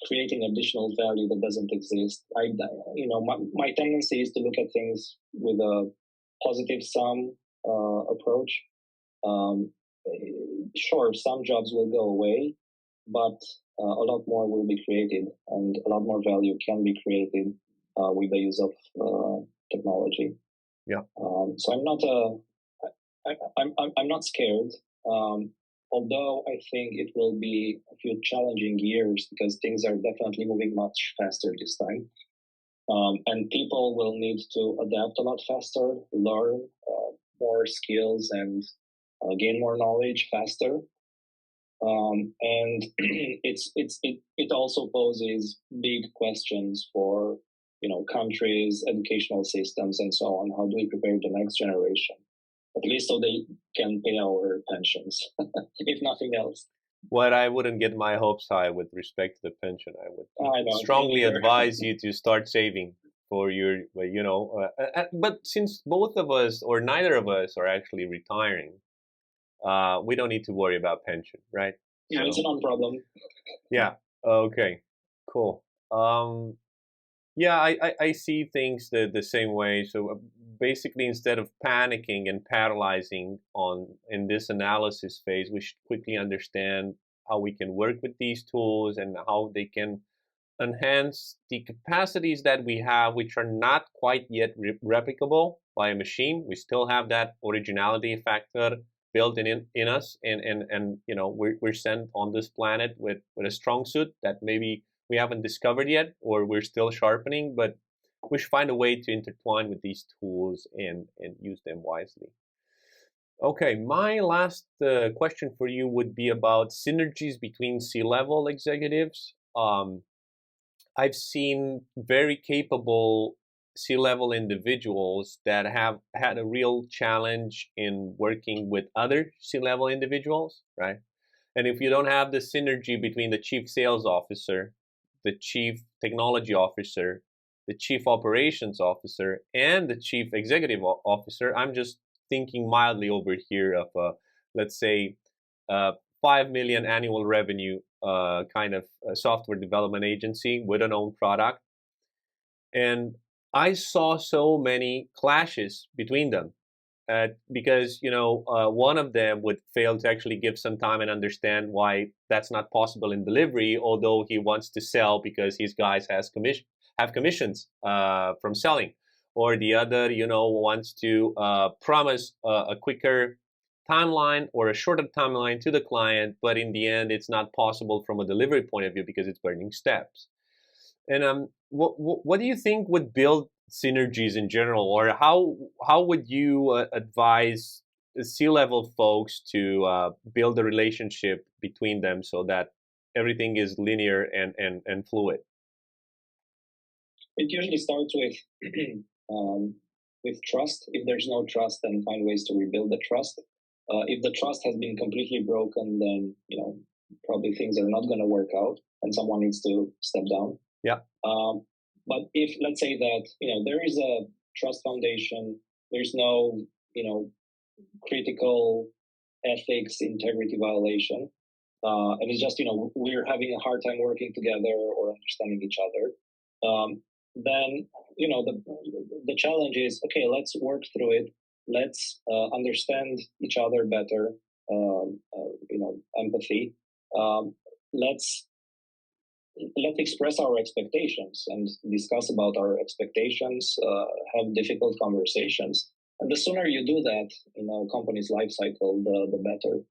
creating additional value that doesn't exist. My tendency is to look at things with a positive sum approach. Um, sure, some jobs will go away, but a lot more will be created, and a lot more value can be created with the use of technology. Yeah. So I'm not scared. Um, Although I think it will be a few challenging years because things are definitely moving much faster this time. And people will need to adapt a lot faster, learn more skills, and gain more knowledge faster. And it also poses big questions for countries, educational systems, and so on. How do we prepare the next generation, at least so they can pay our pensions, if nothing else? Well, I wouldn't get my hopes high with respect to the pension. I would I know, me strongly neither. advise you to start saving for your, well, but since both of us or neither of us are actually retiring, we don't need to worry about pension, right? Yeah, it's a So, non-problem. yeah, okay, cool. Yeah, I see things the same way. So basically, instead of panicking and paralyzing on in this analysis phase, we should quickly understand how we can work with these tools and how they can enhance the capacities that we have, which are not quite yet replicable by a machine. We still have that originality factor built in us, and we're sent on this planet with a strong suit that maybe we haven't discovered yet, or we're still sharpening, but we should find a way to intertwine with these tools and use them wisely. Okay, my last question for you would be about synergies between C-level executives. I've seen very capable C-level individuals that have had a real challenge in working with other C-level individuals, right? And if you don't have the synergy between the chief sales officer, the chief technology officer, the chief operations officer, and the chief executive officer, I'm just thinking mildly over here of, let's say, 5 million annual revenue kind of software development agency with an own product. And I saw so many clashes between them because one of them would fail to actually give some time and understand why that's not possible in delivery, although he wants to sell because his guys have commissions from selling, or the other wants to promise a quicker timeline or a shorter timeline to the client, but in the end it's not possible from a delivery point of view because it's burning steps. And what do you think would build synergies in general, or how would you advise C-level folks to build a relationship between them so that everything is linear and fluid? It usually starts um, with trust. If there's no trust, then find ways to rebuild the trust. If the trust has been completely broken, then probably things are not going to work out, and someone needs to step down. Yeah. But if let's say that there is a trust foundation, there's no critical ethics integrity violation, and it's just we're having a hard time working together or understanding each other. Then the challenge is, okay, let's work through it. Let's understand each other better. Empathy. Let's express our expectations and discuss about our expectations. Have difficult conversations, and the sooner you do that in a company's life cycle, the better.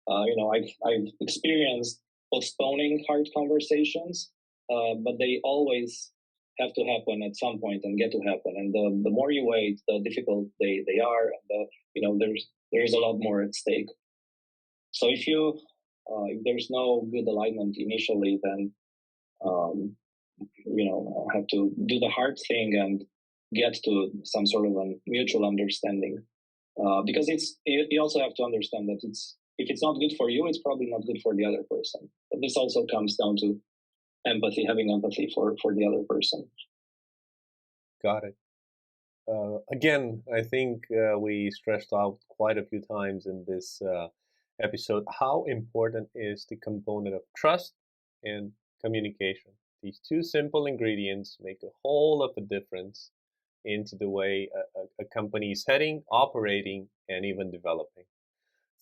I've experienced postponing hard conversations, but they always have to happen at some point and get to happen. And the more you wait, the difficult they are. And there's a lot more at stake. So if there's no good alignment initially, then have to do the hard thing and get to some sort of a mutual understanding. Because you also have to understand that if it's not good for you, it's probably not good for the other person. But this also comes down to empathy, having empathy for the other person. Got it. Again, I think we stressed out quite a few times in this episode how important is the component of trust and communication. These two simple ingredients make a whole of a difference into the way a company is heading, operating, and even developing.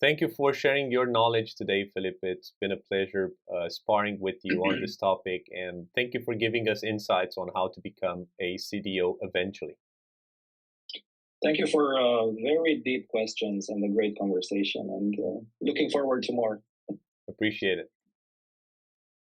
Thank you for sharing your knowledge today, Philip. It's been a pleasure sparring with you on this topic, and thank you for giving us insights on how to become a CDO eventually. Thank you for very deep questions and a great conversation, and looking forward to more. Appreciate it.